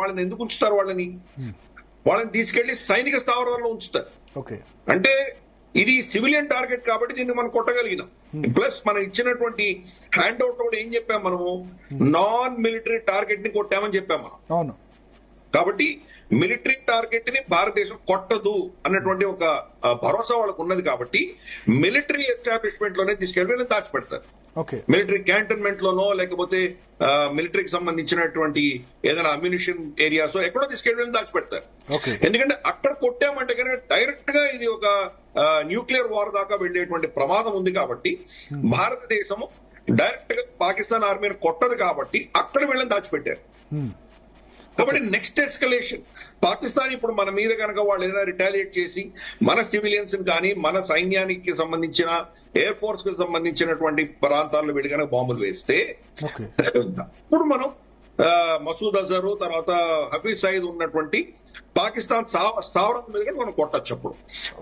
వాళ్ళని ఎందుకు ఉంచుతారు? వాళ్ళని తీసుకెళ్లి సైనిక స్థావరాల్లో ఉంచుతారు. అంటే ఇది సివిలియన్ టార్గెట్ కాబట్టి దీన్ని మనం కొట్టగలిగినాం. ప్లస్ మనం ఇచ్చినటువంటి హ్యాండ్ అవుట్ కూడా ఏం చెప్పాం మనము, నాన్ మిలిటరీ టార్గెట్ ని కొట్టామని చెప్పాం మనం. కాబట్టి మిలిటరీ టార్గెట్ ని భారతదేశం కొట్టదు అన్నటువంటి ఒక భరోసా వాళ్ళకు ఉన్నది. కాబట్టి మిలిటరీ ఎస్టాబ్లిష్మెంట్ లోనే తీసుకెళ్లి దాచిపెడతారు. మిలిటరీ క్యాంటన్మెంట్ లోనో లేకపోతే మిలిటరీకి సంబంధించినటువంటి ఏదైనా అమ్యునిషన్ ఏరియాస్ ఎక్కడో తీసుకెళ్లి దాచిపెడతారు. ఎందుకంటే అక్కడ కొట్టామంటే కనుక డైరెక్ట్ గా ఇది ఒక న్యూక్లియర్ వార్ దాకా వెళ్లేటువంటి ప్రమాదం ఉంది. కాబట్టి భారతదేశము డైరెక్ట్ గా పాకిస్తాన్ ఆర్మీని కొట్టదు కాబట్టి అక్కడ వీళ్ళని దాచిపెట్టారు. కాబట్టి నెక్స్ట్ ఎస్కలేషన్ పాకిస్తాన్ ఇప్పుడు మన మీద కనుక వాళ్ళు ఏదైనా రిటాలియేట్ చేసి మన సివిలియన్స్ కానీ మన సైన్యానికి సంబంధించిన ఎయిర్ ఫోర్స్ కి సంబంధించినటువంటి ప్రాంతాల్లో వెళ్ళి కనుక బాంబులు వేస్తే ఇప్పుడు మనం మసూద్ అజర్ తర్వాత హఫీజ్ సయీద్ ఉన్నటువంటి పాకిస్తాన్ స్థావరం మీద మనం కొట్టచ్చు. అప్పుడు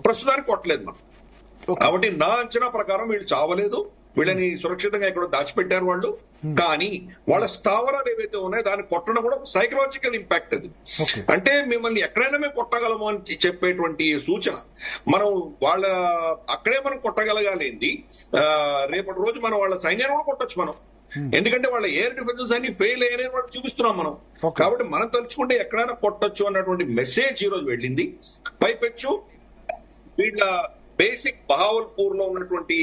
ప్రస్తుతానికి కొట్టలేదు మనం. కాబట్టి నా అంచనా ప్రకారం వీళ్ళు చావలేదు, వీళ్ళని సురక్షితంగా ఎక్కడో దాచిపెట్టారు వాళ్ళు. కానీ వాళ్ళ స్థావరాలు ఏవైతే ఉన్నాయో దాన్ని కొట్టడం కూడా సైకలాజికల్ ఇంపాక్ట్ అది. అంటే మిమ్మల్ని ఎక్కడైనా మేము కొట్టగలము అని చెప్పేటువంటి సూచన. మనం వాళ్ళ అక్కడే మనం కొట్టగలగాలేంది, రేపటి రోజు మనం వాళ్ళ సైన్యాన్ని కూడా కొట్టచ్చు మనం. ఎందుకంటే వాళ్ళ ఎయిర్ డిఫెన్సెస్ అన్ని ఫెయిల్ అయ్యాయని వాళ్ళు చూపిస్తున్నాం మనం. కాబట్టి మనం తలుచుకుంటే ఎక్కడైనా కొట్టచ్చు అన్నటువంటి మెసేజ్ ఈ రోజు వెళ్ళింది. పైపెచ్చు వీళ్ళ బేసిక్ బహావల్పూర్ లో ఉన్నటువంటి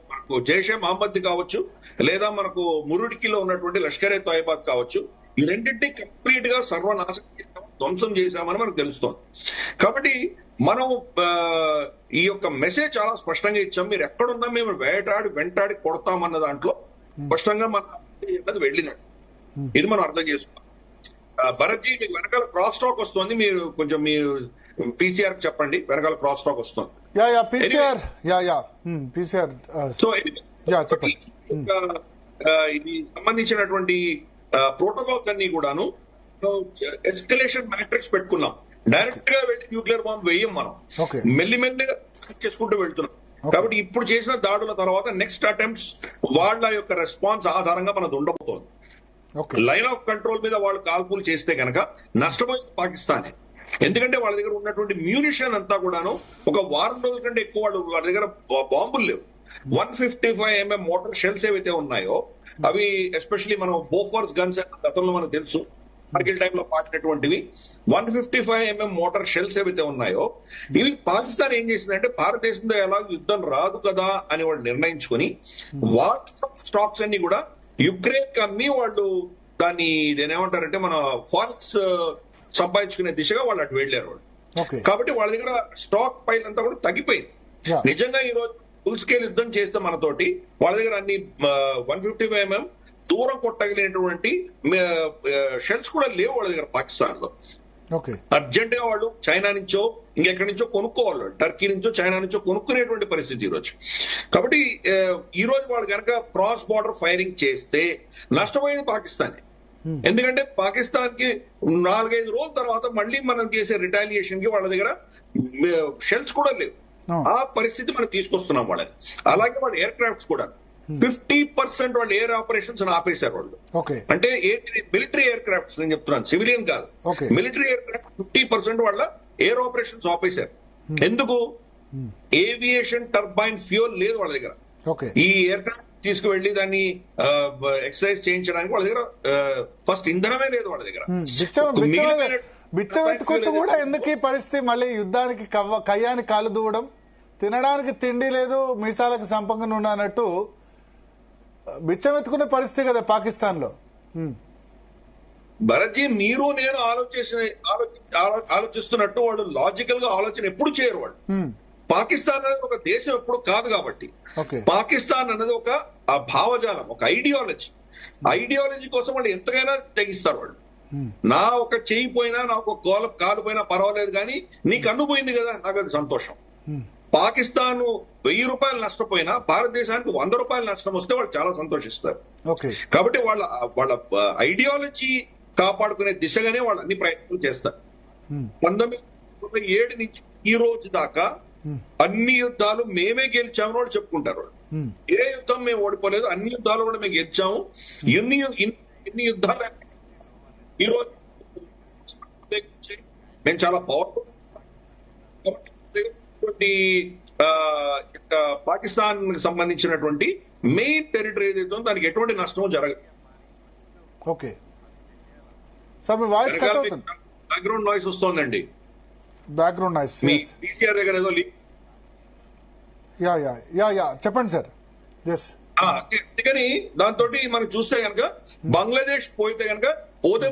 మనకు జైషే మహమ్మద్ కావచ్చు, లేదా మనకు మురుడికిలో ఉన్నటువంటి లష్కరే తోయబాద్ కావచ్చు, ఈ రెండింటినీ కంప్లీట్ గా సర్వనాశనం చేసాము, ధ్వంసం చేశామని మనకు తెలుస్తోంది. కాబట్టి మనం ఈ యొక్క మెసేజ్ చాలా స్పష్టంగా ఇచ్చాం. మీరు ఎక్కడున్నా మేము వెంటాడి కొడతామన్న దాంట్లో స్పష్టంగా మన వెళ్ళినట్టు ఇది మనం అర్థం చేసుకోవాలి. భరత్ జీ, మీకు వెనకాల క్రాస్ టాక్ వస్తుంది, మీరు కొంచెం మీరు పీసీఆర్ చెప్పండి. వెనకాల క్రాస్ టాక్ వస్తుంది. సో ఇది సంబంధించినటువంటి ప్రోటోకాల్స్ అన్ని కూడాను ఎస్కలేషన్ మ్యాట్రిక్స్ పెట్టుకున్నాం. డైరెక్ట్ గా వెళ్ళి న్యూక్లియర్ బాంబ్ వేయం మనం, మెల్లిమెల్లిగా చేసుకుంటూ వెళ్తున్నాం. కాబట్టి ఇప్పుడు చేసిన దాడుల తర్వాత నెక్స్ట్ అటెంప్ట్స్ వాళ్ళ యొక్క రెస్పాన్స్ ఆధారంగా మనది ఉండబోతోంది. లైన్ ఆఫ్ కంట్రోల్ మీద వాళ్ళు కాల్పులు చేస్తే కనుక నష్టపోయేది పాకిస్తానే. ఎందుకంటే వాళ్ళ దగ్గర ఉన్నటువంటి మ్యూనిషన్ అంతా కూడాను ఒక వారం రోజుల కంటే ఎక్కువ వాళ్ళ దగ్గర బాంబులు లేవు. 155mm మోటార్ షెల్స్ ఏవైతే ఉన్నాయో అవి ఎస్పెషల్లీ మనం బోఫోర్స్ గన్స్ గతంలో మనకు తెలుసు, మార్కెల్ టైంలో పాటినటువంటివి 155mm మోటార్ షెల్స్ ఏవైతే ఉన్నాయో ఇవి పాకిస్తాన్ ఏం చేసిందంటే భారతదేశంలో ఎలా యుద్ధం రాదు కదా అని వాళ్ళు నిర్ణయించుకుని వాటి స్టాక్స్ అన్ని కూడా యుక్రెయిన్ కి అమ్మి వాళ్ళు దాన్ని ఏమంటారంటే మన ఫారెక్స్ సంపాదించుకునే దిశగా వాళ్ళు అటు వెళ్లారు వాళ్ళు. కాబట్టి వాళ్ళ దగ్గర స్టాక్ పైల్ అంతా కూడా తగ్గిపోయింది. నిజంగా ఈ రోజు ఫుల్ స్కేల్ యుద్ధం చేస్తే మనతోటి వాళ్ళ దగ్గర అన్ని 155mm దూరం కొట్టగలిగినటువంటి షెల్స్ కూడా లేవు వాళ్ళ దగ్గర పాకిస్తాన్ లో. అర్జెంట్ గా వాళ్ళు చైనా నుంచో ఇంకెక్కడి నుంచో కొనుక్కోవాలి, టర్కీ నుంచో చైనా నుంచో కొనుక్కునేటువంటి పరిస్థితి ఈ రోజు. కాబట్టి ఈ రోజు వాళ్ళు కనుక క్రాస్ బార్డర్ ఫైరింగ్ చేస్తే నష్టపోయేది పాకిస్తానే. ఎందుకంటే పాకిస్తాన్ కి 4-5 రోజుల తర్వాత మళ్ళీ మనం చేసే రిటాలియేషన్ కి వాళ్ళ దగ్గర షెల్స్ కూడా లేవు. ఆ పరిస్థితి మనం తీసుకొస్తున్నాం వాళ్ళని. అలాగే వాళ్ళ ఎయిర్ క్రాఫ్ట్స్ కూడా 50% వాళ్ళ ఎయిర్ ఆపరేషన్స్ ఆపేశారు వాళ్ళు. అంటే మిలిటరీ ఎయిర్ క్రాఫ్ట్స్ నేను చెప్తున్నాను, సివిలియన్ కాదు. మిలిటరీ ఎయిర్ క్రాఫ్ట్ 50% వాళ్ళ ఎయిర్ ఆపరేషన్స్ ఆపేశారు. ఎందుకు? ఏవియేషన్ టర్బైన్ ఫ్యూయల్ లేదు వాళ్ళ దగ్గర. ఈ ఎయిర్ క్రాఫ్ట్ తీసుకువెళ్లి దాన్ని ఎక్సర్సైజ్ చేయించడానికి వాళ్ళ దగ్గర ఫస్ట్ ఇంధనమే లేదు వాళ్ళ దగ్గర. బిచ్చమెత్తుకుంటూ కూడా ఎందుకు ఈ పరిస్థితి? మళ్ళీ యుద్ధానికి కయ్యానికి కాలు దూవడం, తినడానికి తిండి లేదు, మీసాలకు సంపంగా ఉన్నట్టు బిచ్చమెత్తుకునే పరిస్థితి కదా పాకిస్తాన్ లో. భరత్జీ, మీరు నేను ఆలోచిస్తున్నట్టు వాళ్ళు లాజికల్ గా ఆలోచన ఎప్పుడు చేయరు వాళ్ళు. పాకిస్తాన్ అనేది ఒక దేశం ఎప్పుడు కాదు కాబట్టి పాకిస్తాన్ అనేది ఒక భావజాలం, ఒక ఐడియాలజీ కోసం వాళ్ళు ఎంతకైనా తెగిస్తారు వాళ్ళు. నా ఒక చెయ్యి పోయినా, నా ఒక కాలు పోయినా పర్వాలేదు, కానీ నీ కన్ను పోయింది కదా నాకు అది సంతోషం. పాకిస్తాన్ 1000 రూపాయలు నష్టపోయినా భారతదేశానికి 100 రూపాయలు నష్టం వస్తే వాళ్ళు చాలా సంతోషిస్తారు. కాబట్టి వాళ్ళ ఐడియాలజీ కాపాడుకునే దిశగానే వాళ్ళు అన్ని ప్రయత్నాలు చేస్తారు. 1997 నుంచి ఈ రోజు దాకా అన్ని యుద్ధాలు మేమే గెలిచామని వాళ్ళు చెప్పుకుంటారు. ఏ యుద్ధం మేము ఓడిపోలేదు, అన్ని యుద్ధాలు కూడా మేము గెలిచాము. ఎన్ని యుద్ధాలు ఈ రోజు మేము చాలా పవర్ఫుల్. పాకిస్తాన్ సంబంధించినటువంటి మెయిన్ టెరిటరీ ఏదైతే దానికి ఎటువంటి నష్టం జరగదు. ఓకే సార్, మీ వాయిస్ కట్ అవుతుంది, బ్యాక్గ్రౌండ్ నాయిస్ వస్తోందండి. బ్యాక్గ్రౌండ్ నాయిస్ మీ పీసీఆర్ దగ్గర ఏదో యా చెప్పండి సార్. ఎస్, అందుకని దాంతో మనం చూస్తే కనుక బంగ్లాదేశ్ పోతే కనుక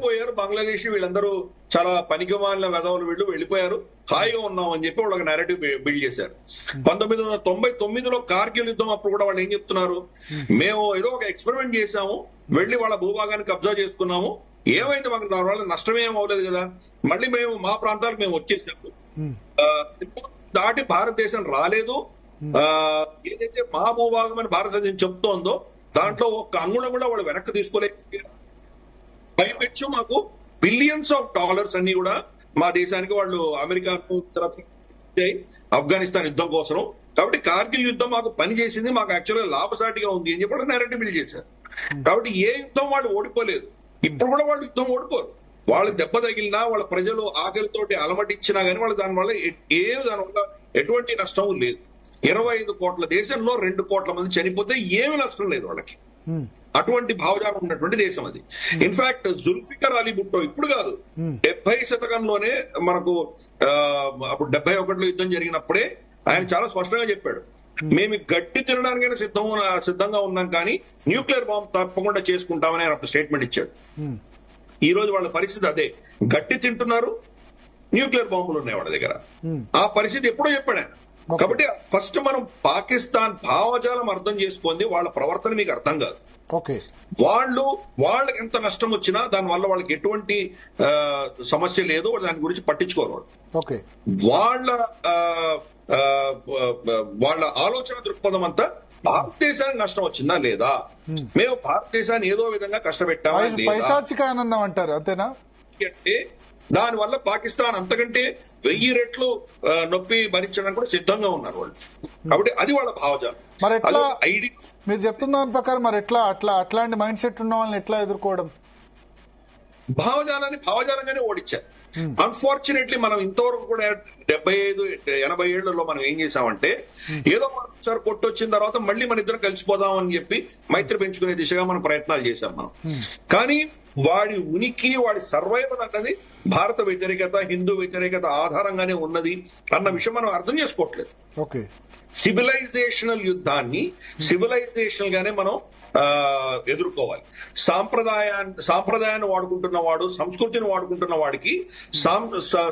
పోయారు. బంగ్లాదేశ్ వీళ్ళందరూ చాలా పనికిమాలిన వెధవులు, వీళ్ళు వెళ్ళిపోయారు, హాయిగా ఉన్నాం అని చెప్పి వాళ్ళకి నేరేటివ్ బిల్డ్ చేశారు. 1999లో కార్గిల్ యుద్ధం అప్పుడు కూడా వాళ్ళు ఏం చెప్తున్నారు, మేము ఏదో ఒక ఎక్స్పెరిమెంట్ చేశాము, వెళ్లి వాళ్ళ భూభాగాన్ని కబ్జా చేసుకున్నాము, ఏమైంది మాకు దానివల్ల నష్టమేం అవ్వలేదు కదా, మళ్ళీ మేము మా ప్రాంతాలకు మేము వచ్చేసాము, దాటి భారతదేశం రాలేదు, ఏదైతే మా భూభాగం అని భారతదేశం చెప్తోందో దాంట్లో ఒక్క అంగుళం కూడా వాళ్ళు వెనక్కి తీసుకోలేదు. పైపెచ్చు మాకు బిలియన్స్ ఆఫ్ డాలర్స్ అన్ని కూడా మా దేశానికి వాళ్ళు అమెరికా ఆఫ్ఘనిస్తాన్ యుద్ధం కోసం. కాబట్టి కార్గిల్ యుద్ధం మాకు పని చేసింది, మాకు యాక్చువల్గా లాభసాటిగా ఉంది అని చెప్పి నేరేటివ్ బిల్డ్ చేశారు. కాబట్టి ఏ యుద్ధం వాళ్ళు ఓడిపోలేదు, ఇప్పుడు కూడా వాళ్ళు యుద్ధం ఓడిపోరు. వాళ్ళు దెబ్బ తగిలినా, వాళ్ళ ప్రజలు ఆకలితోటి అలమటిచ్చినా గానీ వాళ్ళు దానివల్ల దానివల్ల ఎటువంటి నష్టం లేదు. 25 కోట్ల దేశంలో 2 కోట్ల మంది చనిపోతే ఏమి నష్టం లేదు వాళ్ళకి. అటువంటి భావజాలం ఉన్నటువంటి దేశం అది. ఇన్ఫాక్ట్ జుల్ఫికర్ అలీ భుట్టో ఇప్పుడు కాదు, 70 శతకంలోనే మనకు అప్పుడు 71లో యుద్ధం జరిగినప్పుడే ఆయన చాలా స్పష్టంగా చెప్పాడు, మేము గట్టి తినడానికైనా సిద్ధంగా ఉన్నాం కానీ న్యూక్లియర్ బాంబు తప్పకుండా చేసుకుంటామని ఆయన స్టేట్మెంట్ ఇచ్చాడు. ఈ రోజు వాళ్ళ పరిస్థితి అదే, గట్టి తింటున్నారు, న్యూక్లియర్ బాంబులు ఉన్నాయి వాళ్ళ దగ్గర. ఆ పరిస్థితి ఎప్పుడో చెప్పాడు ఆయన. కాబట్టి ఫస్ట్ మనం పాకిస్తాన్ భావజాలం అర్థం చేసుకుంది, వాళ్ళ ప్రవర్తన మీకు అర్థం కాదు. వాళ్ళకి ఎంత నష్టం వచ్చినా దానివల్ల వాళ్ళకి ఎటువంటి సమస్య లేదు, దాని గురించి పట్టించుకోరు వాళ్ళు. వాళ్ళ ఆలోచన దృక్పథం అంతా భారతదేశానికి నష్టం వచ్చిందా లేదా, మేము భారతదేశాన్ని ఏదో విధంగా కష్టపెట్టామా, పైశాచిక ఆనందం అంటారు అంతేనా అంటే దానివల్ల పాకిస్తాన్ అంతకంటే 1000 రెట్లు నొప్పి భరించడానికి కూడా సిద్ధంగా ఉన్నారు వాళ్ళు. కాబట్టి అది వాళ్ళ భావజాలం. మరి ఎట్లా మీరు చెప్తున్న దాని ప్రకారం మరి ఎట్లా అట్లాంటి మైండ్ సెట్ ఉన్న వాళ్ళని ఎట్లా ఎదుర్కోవడం? భావజాలంగానే ఓడించారు. అన్ఫార్చునేట్లీ మనం ఇంతవరకు కూడా 75-80 ఏళ్లలో మనం ఏం చేసామంటే ఏదో ఒకసారి కొట్టొచ్చిన తర్వాత మళ్ళీ మన ఇద్దరం కలిసిపోదాం అని చెప్పి మైత్రి పెంచుకునే దిశగా మనం ప్రయత్నాలు చేశాం మనం. కానీ వాడి ఉనికి, వాడి సర్వైవల్ అన్నది భారత వ్యతిరేకత, హిందూ వ్యతిరేకత ఆధారంగానే ఉన్నది అన్న విషయం మనం అర్థం చేసుకోవట్లేదు. సివిలైజేషనల్ యుద్ధాన్ని సివిలైజేషనల్ గానే మనం ఎదుర్కోవాలి. సాంప్రదాయాన్ని వాడుకుంటున్న వాడు, సంస్కృతిని వాడుకుంటున్న వాడికి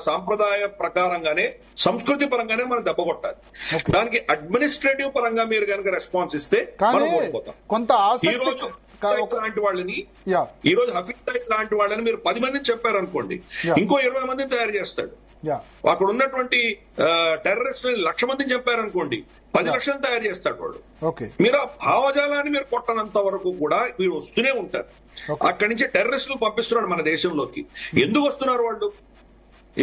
సాంప్రదాయ ప్రకారంగానే, సంస్కృతి పరంగానే మనం దెబ్బ కొట్టాలి. దానికి అడ్మినిస్ట్రేటివ్ పరంగా మీరు కనుక రెస్పాన్స్ ఇస్తే మనం ఓడిపోతాం. ఈ రోజు హఫీజ్ సయీద్ లాంటి వాళ్ళని మీరు 10 మందిని చెప్పారనుకోండి, ఇంకో 20 మందిని తయారు చేస్తాడు. అక్కడ ఉన్నటువంటి టెర్రరిస్టులు 1,00,000 మందిని చెప్పారనుకోండి, 10 లక్షలు తయారు చేస్తాడు వాడు. మీరు ఆ భావజాలాన్ని మీరు కొట్టనంత వరకు కూడా మీరు వస్తూనే ఉంటారు. అక్కడి నుంచి టెర్రరిస్టులు పంపిస్తున్నాడు మన దేశంలోకి. ఎందుకు వస్తున్నారు వాళ్ళు?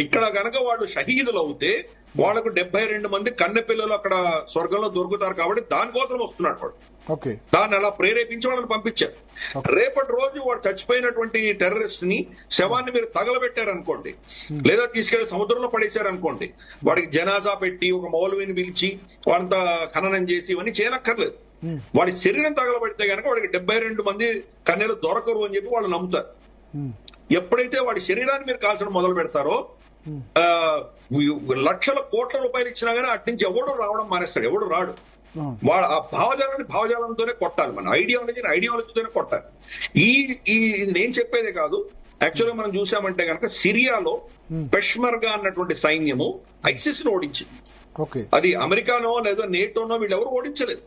ఇక్కడ గనక వాళ్ళు షహీదులు అవుతే వాళ్ళకు 72 మంది కన్నె పిల్లలు అక్కడ స్వర్గంలో దొరుకుతారు కాబట్టి దానికోసం వస్తున్నాడు వాడు. దాన్ని అలా ప్రేరేపించి వాళ్ళని పంపించారు. రేపటి రోజు వాడు చచ్చిపోయినటువంటి టెర్రరిస్ట్ ని శవాన్ని మీరు తగలబెట్టారనుకోండి, లేదా తీసుకెళ్లి సముద్రంలో పడేశారనుకోండి, వాడికి జనాజా పెట్టి ఒక మౌలవిని పిలిచి వాడంతా ఖననం చేసి ఇవన్నీ చేయనక్కర్లేదు. వాడి శరీరం తగలబెడితే కనుక వాడికి 72 మంది కన్నెలు దొరకరు అని చెప్పి వాళ్ళు నమ్ముతారు. ఎప్పుడైతే వాడి శరీరాన్ని మీరు కాల్చడం మొదలు పెడతారో లక్షల కోట్ల రూపాయలు ఇచ్చినా గానీ అటు నుంచి ఎవడు రావడం మానేస్తాడు, ఎవడు రాడు. వాళ్ళ ఆ భావజాలంతోనే కొట్టాలి, మన ఐడియాలజీతోనే కొట్టాలి. ఈ నేను చెప్పేదే కాదు, యాక్చువల్గా మనం చూసామంటే కనుక సిరియాలో పెష్మర్గా అన్నటువంటి సైన్యము ఐసిస్ ను ఓడించింది. అది అమెరికానో లేదా నేటోనో వీళ్ళెవరు ఓడించలేదు.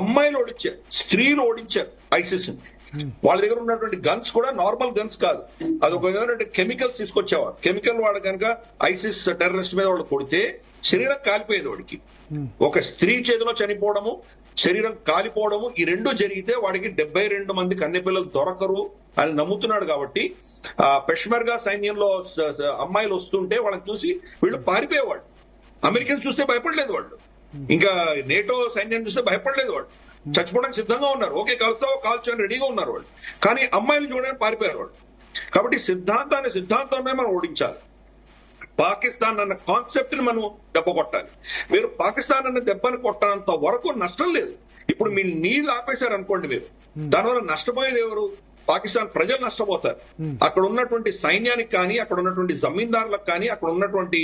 అమ్మాయిలు ఓడించారు, స్త్రీలు ఓడించారు ఐసిస్ ని. వాళ్ళ దగ్గర ఉన్నటువంటి గన్స్ కూడా నార్మల్ గన్స్ కాదు, అది ఒక విధమైన కెమికల్స్ తీసుకొచ్చేవారు. కెమికల్ వాడు కనుక ఐసిస్ టెర్రరిస్ట్ మీద వాళ్ళు కొడితే శరీరం కాలిపోయేది వాడికి. ఒక స్త్రీ చేతిలో చనిపోవడము, శరీరం కాలిపోవడము, ఈ రెండు జరిగితే వాడికి 72 మంది కన్నెపిల్లలు దొరకరు అని నమ్ముతున్నాడు. కాబట్టి ఆ పెష్మర్గా సైన్యంలో అమ్మాయిలు వస్తుంటే వాళ్ళని చూసి వీళ్ళు పారిపోయేవాళ్ళు. అమెరికన్స్ చూస్తే భయపడలేదు వాళ్ళు, ఇంకా నేటో సైన్యం చూస్తే భయపడలేదు వాళ్ళు, చచ్చిపోవడానికి సిద్ధంగా ఉన్నారు. ఓకే కాల్చని రెడీగా ఉన్నారు వాళ్ళు, కానీ అమ్మాయిలు చూడడానికి పారిపోయారు వాళ్ళు. కాబట్టి సిద్ధాంతాన్ని మనం ఓడించాలి. పాకిస్తాన్ అన్న కాన్సెప్ట్ ని మనం దెబ్బ కొట్టాలి. మీరు పాకిస్తాన్ అన్న దెబ్బని కొట్టనంత వరకు నష్టం లేదు. ఇప్పుడు మీ నీళ్లు ఆపేశారు అనుకోండి, మీరు దానివల్ల నష్టపోయేది ఎవరు? పాకిస్తాన్ ప్రజలు నష్టపోతారు. అక్కడ ఉన్నటువంటి సైన్యానికి కానీ, అక్కడ ఉన్నటువంటి జమీందారులకు కానీ, అక్కడ ఉన్నటువంటి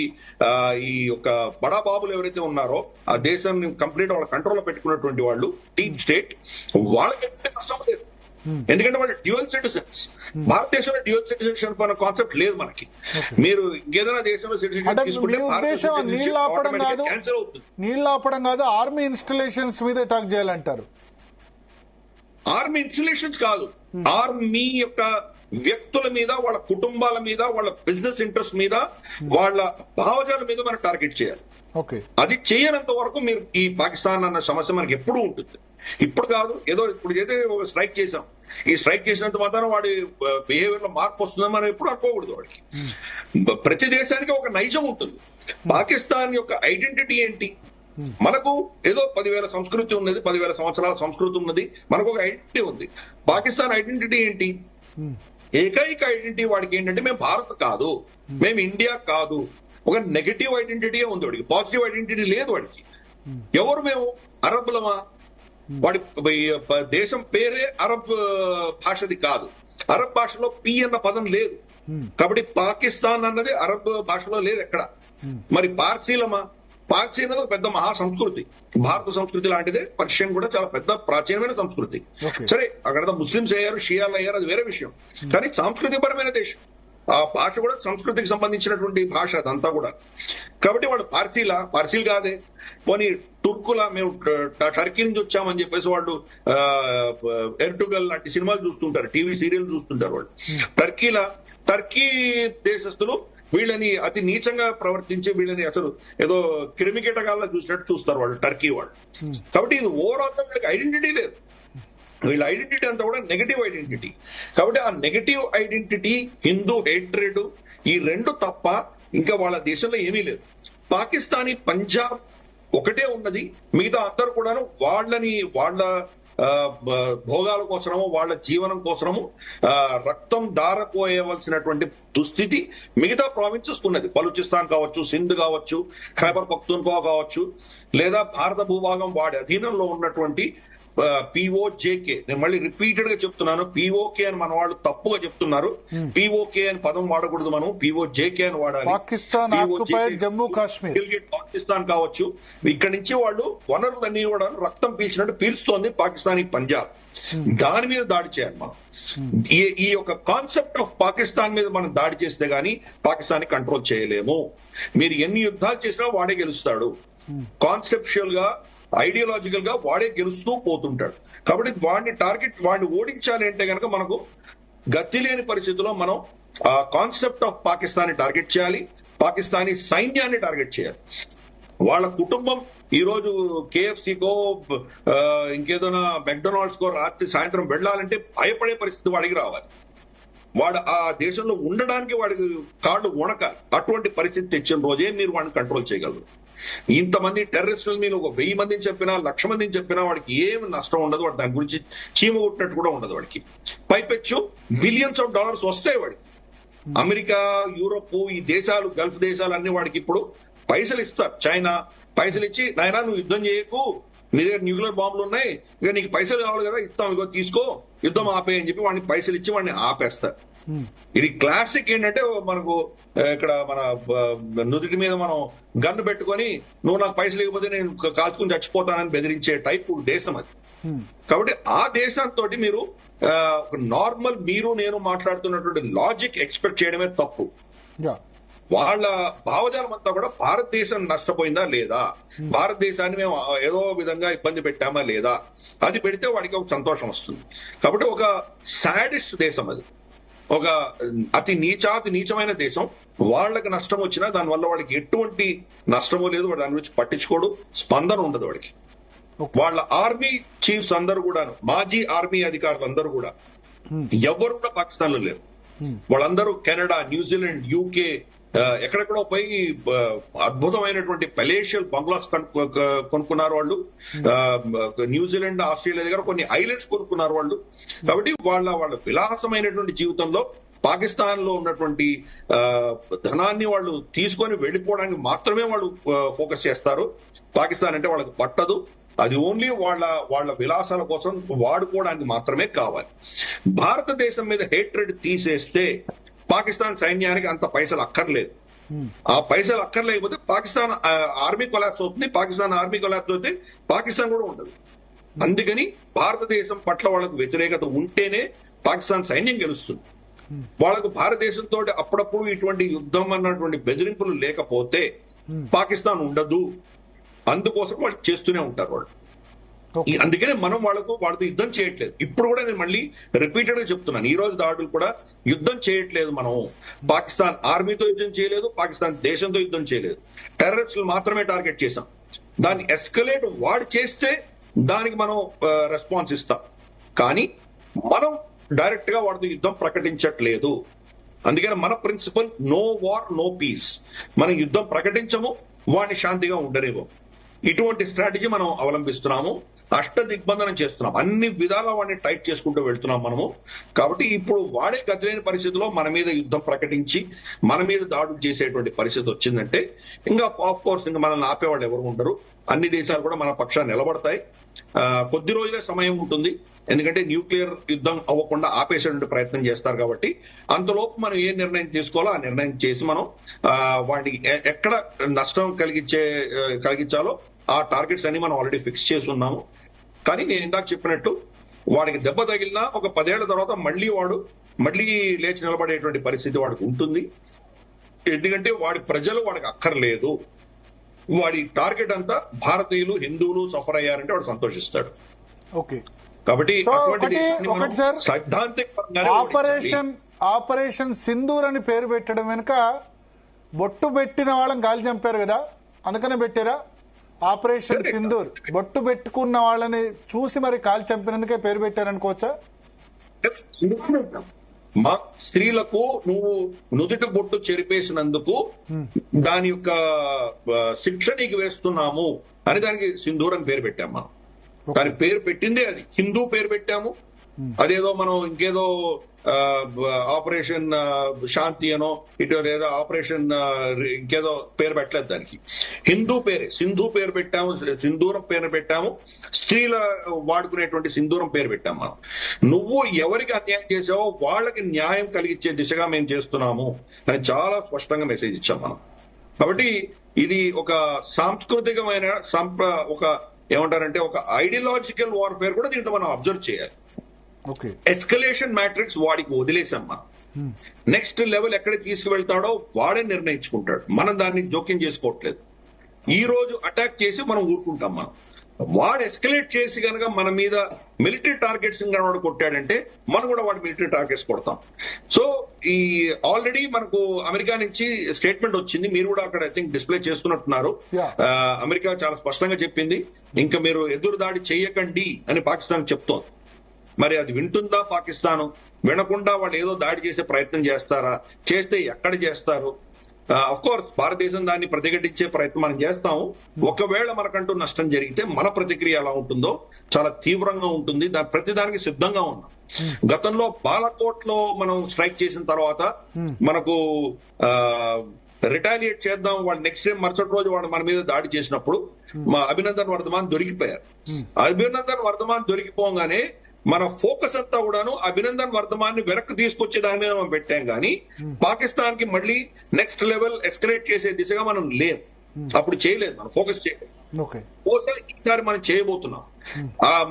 ఈ యొక్క బడాబాబులు ఎవరైతే ఉన్నారో ఆ దేశాన్ని కంప్లీట్ వాళ్ళ కంట్రోల్లో పెట్టుకున్నటువంటి వాళ్ళు, డీప్ స్టేట్, వాళ్ళకి ఎటువంటి నష్టం లేదు. ఎందుకంటే వాళ్ళు డ్యూయల్ సిటిజన్స్. భారతదేశంలో డ్యూయల్ సిటిజన్షిప్ అనే కాన్సెప్ట్ లేదు మనకి. మీరు ఇంకేదైనా దేశంలో సిటిజన్షిప్ తీసుకుంటే క్యాన్సిల్ అవుతుంది. నీళ్ళు ఆపడం కాదు, ఆర్మీ ఇన్స్టాలేషన్స్ మీద అటాక్ చేయాలంటారు. ఆర్మీ ఇన్స్టాలేషన్స్ కాదు, ఆర్మీ యొక్క వ్యక్తుల మీద, వాళ్ళ కుటుంబాల మీద, వాళ్ళ బిజినెస్ ఇంట్రెస్ట్ మీద, వాళ్ళ భావజాల మీద మనం టార్గెట్ చేయాలి. అది చేయనంత వరకు మీరు ఈ పాకిస్తాన్ అన్న సమస్య మనకి ఎప్పుడూ ఉంటుంది. ఇప్పుడు కాదు, ఏదో ఇప్పుడు ఏదో స్ట్రైక్ చేశాం, ఈ స్ట్రైక్ చేసినంత మాత్రం వాడి బిహేవియర్ లో మార్పు వస్తుందని మనం ఎప్పుడు అనుకోకూడదు. వాడికి ప్రతి దేశానికి ఒక నైజం ఉంటుంది. పాకిస్తాన్ యొక్క ఐడెంటిటీ ఏంటి? మనకు ఏదో 10,000 సంస్కృతి ఉన్నది, 10,000 సంవత్సరాల సంస్కృతి ఉన్నది, మనకు ఒక ఐడెంటిటీ ఉంది. పాకిస్తాన్ ఐడెంటిటీ ఏంటి? ఏకైక ఐడెంటిటీ వాడికి ఏంటంటే మేము భారత్ కాదు, మేము ఇండియా కాదు. ఒక నెగటివ్ ఐడెంటిటీ ఉంది వాడికి, పాజిటివ్ ఐడెంటిటీ లేదు వాడికి. ఎవరు మేము? అరబ్బులమా? వాడి దేశం పేరే అరబ్ భాషది కాదు. అరబ్ భాషలో పి అన్న పదం లేదు. కాబట్టి పాకిస్తాన్ అన్నది అరబ్ భాషలో లేదు ఎక్కడ. మరి పార్సీలమా? పార్సీ అనేది ఒక పెద్ద మహా సంస్కృతి. భారత సంస్కృతి లాంటిదే పర్షియన్ కూడా చాలా పెద్ద ప్రాచీనమైన సంస్కృతి. సరే, అక్కడ ముస్లింస్ అయ్యారు, షియాలు అయ్యారు, అది వేరే విషయం. కానీ సాంస్కృతికపరమైన దేశం. ఆ భాష కూడా సంస్కృతికి సంబంధించినటువంటి భాష అదంతా కూడా. కాబట్టి వాడు పార్సీలు కాదే. పోనీ టుర్కులా, మేము టర్కీ నుంచి వచ్చామని చెప్పేసి వాళ్ళు ఎర్టుగల్ లాంటి సినిమాలు చూస్తుంటారు, టీవీ సీరియల్ చూస్తుంటారు వాళ్ళు. టర్కీ దేశస్తులు వీళ్ళని అతి నీచంగా ప్రవర్తించి వీళ్ళని అసలు ఏదో క్రిమికీటకాల్లో చూసినట్టు చూస్తారు వాళ్ళు, టర్కీ వాళ్ళు. కాబట్టి ఇది ఓవరాల్ గా వీళ్ళకి ఐడెంటిటీ లేదు. వీళ్ళ ఐడెంటిటీ అంతా కూడా నెగటివ్ ఐడెంటిటీ. కాబట్టి ఆ నెగటివ్ ఐడెంటిటీ, హిందూ హేట్రెడ్, ఈ రెండు తప్ప ఇంకా వాళ్ళ దేశంలో ఏమీ లేదు. పాకిస్తానీ పంజాబ్ ఒకటే ఉన్నది. మిగతా అందరూ కూడాను వాళ్ళ భోగాల కోసము, వాళ్ళ జీవనం కోసము రక్తం దారపోయవలసినటువంటి దుస్థితి మిగతా ప్రావిన్సెస్ ఉన్నది. బలూచిస్తాన్ కావచ్చు, సింధ్ కావచ్చు, ఖైబర్ పఖ్తూన్ఖ్వా కావచ్చు, లేదా భారత భూభాగం వాడి అధీనంలో ఉన్నటువంటి పిఓజేకే. నేను మళ్ళీ రిపీటెడ్ గా చెప్తున్నాను, పిఓకే అని మన వాళ్ళు తప్పుగా చెప్తున్నారు. పిఓకే అని పదం వాడకూడదు, మనం పిఓజేకే అని వాడాలి. పాకిస్తాన్ ఆక్యుపైడ్ జమ్మూ కాశ్మీర్, పాకిస్తాన్ కావచ్చు. ఇక్కడి నుంచి వాళ్ళు వనరులన్నీ కూడా రక్తం పీల్చినట్టు పీల్చుతోంది పాకిస్తానీ పంజాబ్. దాని మీద దాడి చేయాలి మనం. ఈ యొక్క కాన్సెప్ట్ ఆఫ్ పాకిస్తాన్ మీద మనం దాడి చేస్తే గానీ పాకిస్తాన్ కంట్రోల్ చేయలేము. మీరు ఎన్ని యుద్ధాలు చేసినా వాడే గెలుస్తాడు. కాన్సెప్చువల్ గా, ఐడియాలజికల్ గా వాడే గెలుస్తూ పోతుంటాడు. కాబట్టి వాడిని ఓడించాలి అంటే కనుక మనకు గతి లేని పరిస్థితుల్లో మనం ఆ కాన్సెప్ట్ ఆఫ్ పాకిస్తాన్ టార్గెట్ చేయాలి, పాకిస్తానీ సైన్యాన్ని టార్గెట్ చేయాలి. వాళ్ళ కుటుంబం ఈ రోజు కేఎఫ్సీకో ఇంకేదైనా మెక్డొనాల్డ్స్ కో రాత్రి సాయంత్రం వెళ్లాలంటే భయపడే పరిస్థితి వాడికి రావాలి. వాడు ఆ దేశంలో ఉండడానికి వాడికి కార్డు వణకాలి. అటువంటి పరిస్థితి తెచ్చిన రోజే మీరు వాడిని కంట్రోల్ చేయగలరు. ఇంతమంది టెర్రరిస్టులు మీరు ఒక 1000 మందిని చెప్పినా, 1,00,000 మందిని చెప్పినా వాడికి ఏమి నష్టం ఉండదు. వాడు దాని గురించి చీమ కొట్టినట్టు కూడా ఉండదు వాడికి. పైపెచ్చు బిలియన్స్ ఆఫ్ డాలర్స్ వస్తాయి వాడికి. అమెరికా, యూరోప్, ఈ దేశాలు, గల్ఫ్ దేశాలు అన్ని వాడికి ఇప్పుడు పైసలు ఇస్తారు. చైనా పైసలు ఇచ్చి, నాయనా నువ్వు యుద్ధం చేయకు, నీ దగ్గర న్యూక్లియర్ బాంబులు ఉన్నాయి, ఇక నీకు పైసలు కావాలి కదా, ఇస్తాం, ఇగో తీసుకో, యుద్ధం ఆపే అని చెప్పి వాడిని పైసలు ఇచ్చి వాడిని ఆపేస్తారు. ఇది క్లాసిక్ ఏంటంటే, మనకు ఇక్కడ మన నుదుటి మీద మనం గన్ను పెట్టుకొని నువ్వు నాకు పైసలు ఇవ్వకపోతే నేను కాల్చుకుని చచ్చిపోతానని బెదిరించే టైప్ దేశం అది. కాబట్టి ఆ దేశంతో మీరు నార్మల్ మీరు నేను మాట్లాడుతున్నటువంటి లాజిక్ ఎక్స్పెక్ట్ చేయడమే తప్పు. వాళ్ళ భావజాలం అంతా కూడా భారతదేశం నష్టపోయిందా లేదా, భారతదేశాన్ని మేము ఏదో విధంగా ఇబ్బంది పెట్టామా లేదా, అది పెడితే వాడికి ఒక సంతోషం వస్తుంది. కాబట్టి ఒక సాడిస్ట్ దేశం అది, ఒక అతి నీచమైన దేశం. వాళ్ళకి నష్టం వచ్చినా దానివల్ల వాడికి ఎటువంటి నష్టమో లేదు, వాడు దాని గురించి పట్టించుకోడు, స్పందన ఉండదు వాడికి. వాళ్ళ ఆర్మీ చీఫ్స్ అందరూ కూడా, మాజీ ఆర్మీ అధికారులు అందరూ కూడా ఎవరు కూడా పాకిస్తాన్ లో లేరు. వాళ్ళందరూ కెనడా, న్యూజిలాండ్, యూకే, ఎక్కడెక్కడో పోయి అద్భుతమైనటువంటి పెలేషియల్ బంగ్లాస్ కొనుక్కున్నారు వాళ్ళు. న్యూజిలాండ్, ఆస్ట్రేలియా దగ్గర కొన్ని ఐలాండ్స్ కొనుక్కున్నారు వాళ్ళు. కాబట్టి వాళ్ళ విలాసమైనటువంటి జీవితంలో పాకిస్తాన్ లో ఉన్నటువంటి ధనాన్ని వాళ్ళు తీసుకొని వెళ్ళిపోవడానికి మాత్రమే వాళ్ళు ఫోకస్ చేస్తారు. పాకిస్తాన్ అంటే వాళ్ళకి పట్టదు, అది ఓన్లీ వాళ్ళ విలాసాల కోసం వాడుకోవడానికి మాత్రమే కావాలి. భారతదేశం మీద హేట్రెడ్ తీసేస్తే పాకిస్తాన్ సైన్యానికి అంత పైసలు అక్కర్లేదు. ఆ పైసలు అక్కర్లేకపోతే పాకిస్తాన్ ఆర్మీ కొలాప్స్ అవుతుంది. పాకిస్తాన్ ఆర్మీ కొలాప్స్ అవుతే పాకిస్తాన్ కూడా ఉండదు. అందుకని భారతదేశం పట్ల వాళ్ళకు వ్యతిరేకత ఉంటేనే పాకిస్తాన్ సైన్యం గెలుస్తుంది. వాళ్ళకు భారతదేశంతో అప్పుడప్పుడు ఇటువంటి యుద్ధం అన్నటువంటి బెదిరింపులు లేకపోతే పాకిస్తాన్ ఉండదు. అందుకోసం వాళ్ళు చేస్తూనే ఉంటారు వాళ్ళు. అందుకనే మనం వాళ్ళతో యుద్ధం చేయట్లేదు. ఇప్పుడు కూడా నేను మళ్ళీ రిపీటెడ్ గా చెప్తున్నాను, ఈ రోజు దాడులు కూడా యుద్ధం చేయట్లేదు. మనం పాకిస్తాన్ ఆర్మీతో యుద్ధం చేయలేదు, పాకిస్తాన్ దేశంతో యుద్ధం చేయలేదు. టెర్రరిస్టులు మాత్రమే టార్గెట్ చేశాం. దాన్ని ఎస్కలేట్ వాడు చేస్తే దానికి మనం రెస్పాన్స్ ఇస్తాం, కానీ మనం డైరెక్ట్ గా వాడితో యుద్ధం ప్రకటించట్లేదు. అందుకని మన principle no war no peace. మనం యుద్ధం ప్రకటించము, వాడిని శాంతిగా ఉండనివ్వం. ఇటువంటి స్ట్రాటజీ మనం అవలంబిస్తున్నాము. అష్ట దిగ్బంధనం చేస్తున్నాం, అన్ని విధాలా వాడిని టైట్ చేసుకుంటూ వెళ్తున్నాం మనము. కాబట్టి ఇప్పుడు వాడే గతిలేని పరిస్థితిలో మన మీద యుద్ధం ప్రకటించి మన మీద దాడులు చేసేటువంటి పరిస్థితి వచ్చిందంటే ఇంకా ఆఫ్ కోర్స్ ఇంకా మనల్ని ఆపేవాళ్ళు ఎవరు ఉండరు. అన్ని దేశాలు కూడా మన పక్షాన్ని నిలబడతాయి. కొద్ది రోజులే సమయం ఉంటుంది, ఎందుకంటే న్యూక్లియర్ యుద్ధం అవ్వకుండా ఆపేసేటువంటి ప్రయత్నం చేస్తారు. కాబట్టి అంతలోపు మనం ఏ నిర్ణయం తీసుకోవాలో ఆ నిర్ణయం చేసి మనం వాటికి ఎక్కడ నష్టం కలిగించాలో ఆ టార్గెట్స్ అన్ని మనం ఆల్రెడీ ఫిక్స్ చేసి ఉన్నాము. కానీ నేను ఇందాక చెప్పినట్టు వాడికి దెబ్బ తగిలినా ఒక 10 ఏళ్ల తర్వాత మళ్ళీ లేచి నిలబడేటువంటి పరిస్థితి వాడికి ఉంటుంది. ఎందుకంటే వాడి ప్రజలు వాడికి అక్కర్లేదు. వాడి టార్గెట్ అంతా భారతీయులు, హిందువులు సఫర్ అయ్యారంటే వాడు సంతోషిస్తాడు. ఓకే, కాబట్టి ఆపరేషన్ సింధూర్ అని పేరు పెట్టడం వెనుక బొట్టు పెట్టిన వాళ్ళని గాలి చంపారు కదా, అందుకనే పెట్టారా ఆపరేషన్ సింధూర్? బొట్టు పెట్టుకున్న వాళ్ళని చూసి మరి కాల్ చంపినందుకే పేరు పెట్టారనుకోవచ్చా? మా స్త్రీలకు నువ్వు నుదుటి బొట్టు చెరిపేసినందుకు దాని యొక్క శిక్ష నీకు వేస్తున్నాము అని దానికి సింధూర్ అని పేరు పెట్టాము. మనం దాని పేరు పెట్టిందే అది, హిందూ పేరు పెట్టాము. అదేదో మనం ఇంకేదో ఆపరేషన్ శాంతి అనో ఇటు లేదా ఆపరేషన్ ఇంకేదో పేరు పెట్టలేదు దానికి. హిందూ పేరే, సింధు పేరు పెట్టాము, సింధూరం పేరు పెట్టాము, స్త్రీల వాడుకునేటువంటి సింధూరం పేరు పెట్టాము. మనం నువ్వు ఎవరికి అన్యాయం చేసావో వాళ్ళకి న్యాయం కలిగించే దిశగా మేము చేస్తున్నాము అని చాలా స్పష్టంగా మెసేజ్ ఇచ్చాం మనం. కాబట్టి ఇది ఒక సాంస్కృతికమైన ఒక ఏమంటారంటే ఒక ఐడియాలజికల్ వార్ఫేర్ కూడా దీంట్లో మనం అబ్జర్వ్ చేయాలి. ఎస్కలేషన్ మ్యాట్రిక్స్ వాడికి వదిలేసాం మనం. నెక్స్ట్ లెవెల్ ఎక్కడికి తీసుకువెళ్తాడో వాడే నిర్ణయించుకుంటాడు, మనం దాన్ని జోక్యం చేసుకోవట్లేదు. ఈ రోజు అటాక్ చేసి మనం ఊరుకుంటాం. వాడు ఎస్కలేట్ చేసి కనుక మన మీద మిలిటరీ టార్గెట్స్ వాడు కొట్టాడంటే మనం కూడా వాడి మిలిటరీ టార్గెట్స్ కొడతాం. సో ఈ ఆల్రెడీ మనకు అమెరికా నుంచి స్టేట్మెంట్ వచ్చింది, మీరు కూడా అక్కడ ఐ థింక్ డిస్ప్లే చేస్తున్నట్టున్నారు. అమెరికా చాలా స్పష్టంగా చెప్పింది, ఇంకా మీరు ఎదురు దాడి చేయకండి అని పాకిస్తాన్ చెప్తోంది. మరి అది వింటుందా పాకిస్తాన్? వినకుండా వాళ్ళు ఏదో దాడి చేసే ప్రయత్నం చేస్తారా? చేస్తే ఎక్కడ చేస్తారు? అఫ్ కోర్స్ భారతదేశం దాన్ని ప్రతిఘటించే ప్రయత్నం మనం చేస్తాము. ఒకవేళ మనకంటూ నష్టం జరిగితే మన ప్రతిక్రియ ఎలా ఉంటుందో చాలా తీవ్రంగా ఉంటుంది. ప్రతిదానికి సిద్ధంగా ఉన్నాం. గతంలో బాలకోట్ లో మనం స్ట్రైక్ చేసిన తర్వాత మనకు రిటాలియేట్ చేద్దాం, వాళ్ళు నెక్స్ట్ డే మరుసటి రోజు వాళ్ళు మన మీద దాడి చేసినప్పుడు మా అభినందన్ వర్ధమాన్ దొరికిపోయారు. అభినందన్ వర్ధమాన్ దొరికిపోగానే మన ఫోకస్ అంతా కూడాను అభినందన్ వర్ధమాన్ ని వెనక్కి తీసుకొచ్చే దాని మీద మనం పెట్టాం. కానీ పాకిస్తాన్ కి మళ్ళీ నెక్స్ట్ లెవెల్ ఎస్కలేట్ చేసే దిశగా మనం లేం. అప్పుడు చేయలేదు, మనం ఫోకస్ చేయలేదు. ఈసారి మనం చేయబోతున్నాం.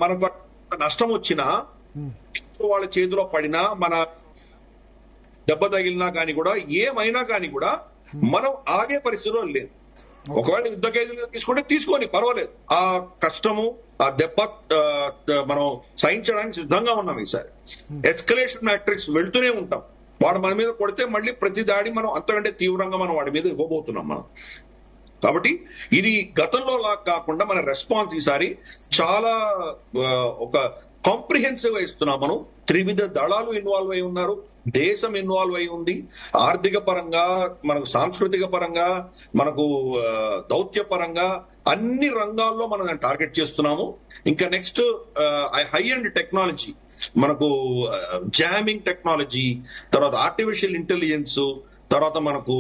మనకు నష్టం వచ్చినా, వాళ్ళ చేతిలో పడినా, మన దెబ్బ తగిలినా కానీ కూడా, ఏమైనా కానీ కూడా మనం ఆగే పరిస్థితిలో లేదు. ఒకవేళ యుద్ధ ఖైదీలు తీసుకుంటే తీసుకొని పర్వాలేదు. ఆ కష్టము, ఆ దెబ్బ మనం సహించడానికి సిద్ధంగా ఉన్నాం. ఈసారి ఎస్కలేషన్ మ్యాట్రిక్స్ వెళ్తూనే ఉంటాం. వాడు మన మీద కొడితే మళ్ళీ ప్రతి దాడి మనం అంతకంటే తీవ్రంగా మనం వాడి మీద ఇవ్వబోతున్నాం మనం. కాబట్టి ఇది గతంలో లాగా కాకుండా మన రెస్పాన్స్ ఈసారి చాలా ఒక కాంప్రిహెన్సివ్ గా ఇస్తున్నాం. మనం త్రివిధ దళాలు ఇన్వాల్వ్ అయి ఉన్నారు, దేశం ఇన్వాల్వ్ అయి ఉంది. ఆర్థిక పరంగా, మనకు సాంస్కృతిక పరంగా, మనకు దౌత్య పరంగా అన్ని రంగాల్లో మనం టార్గెట్ చేస్తున్నాము. ఇంకా నెక్స్ట్ హై అండ్ టెక్నాలజీ మనకు జామింగ్ టెక్నాలజీ, తర్వాత ఆర్టిఫిషియల్ ఇంటెలిజెన్స్, తర్వాత మనకు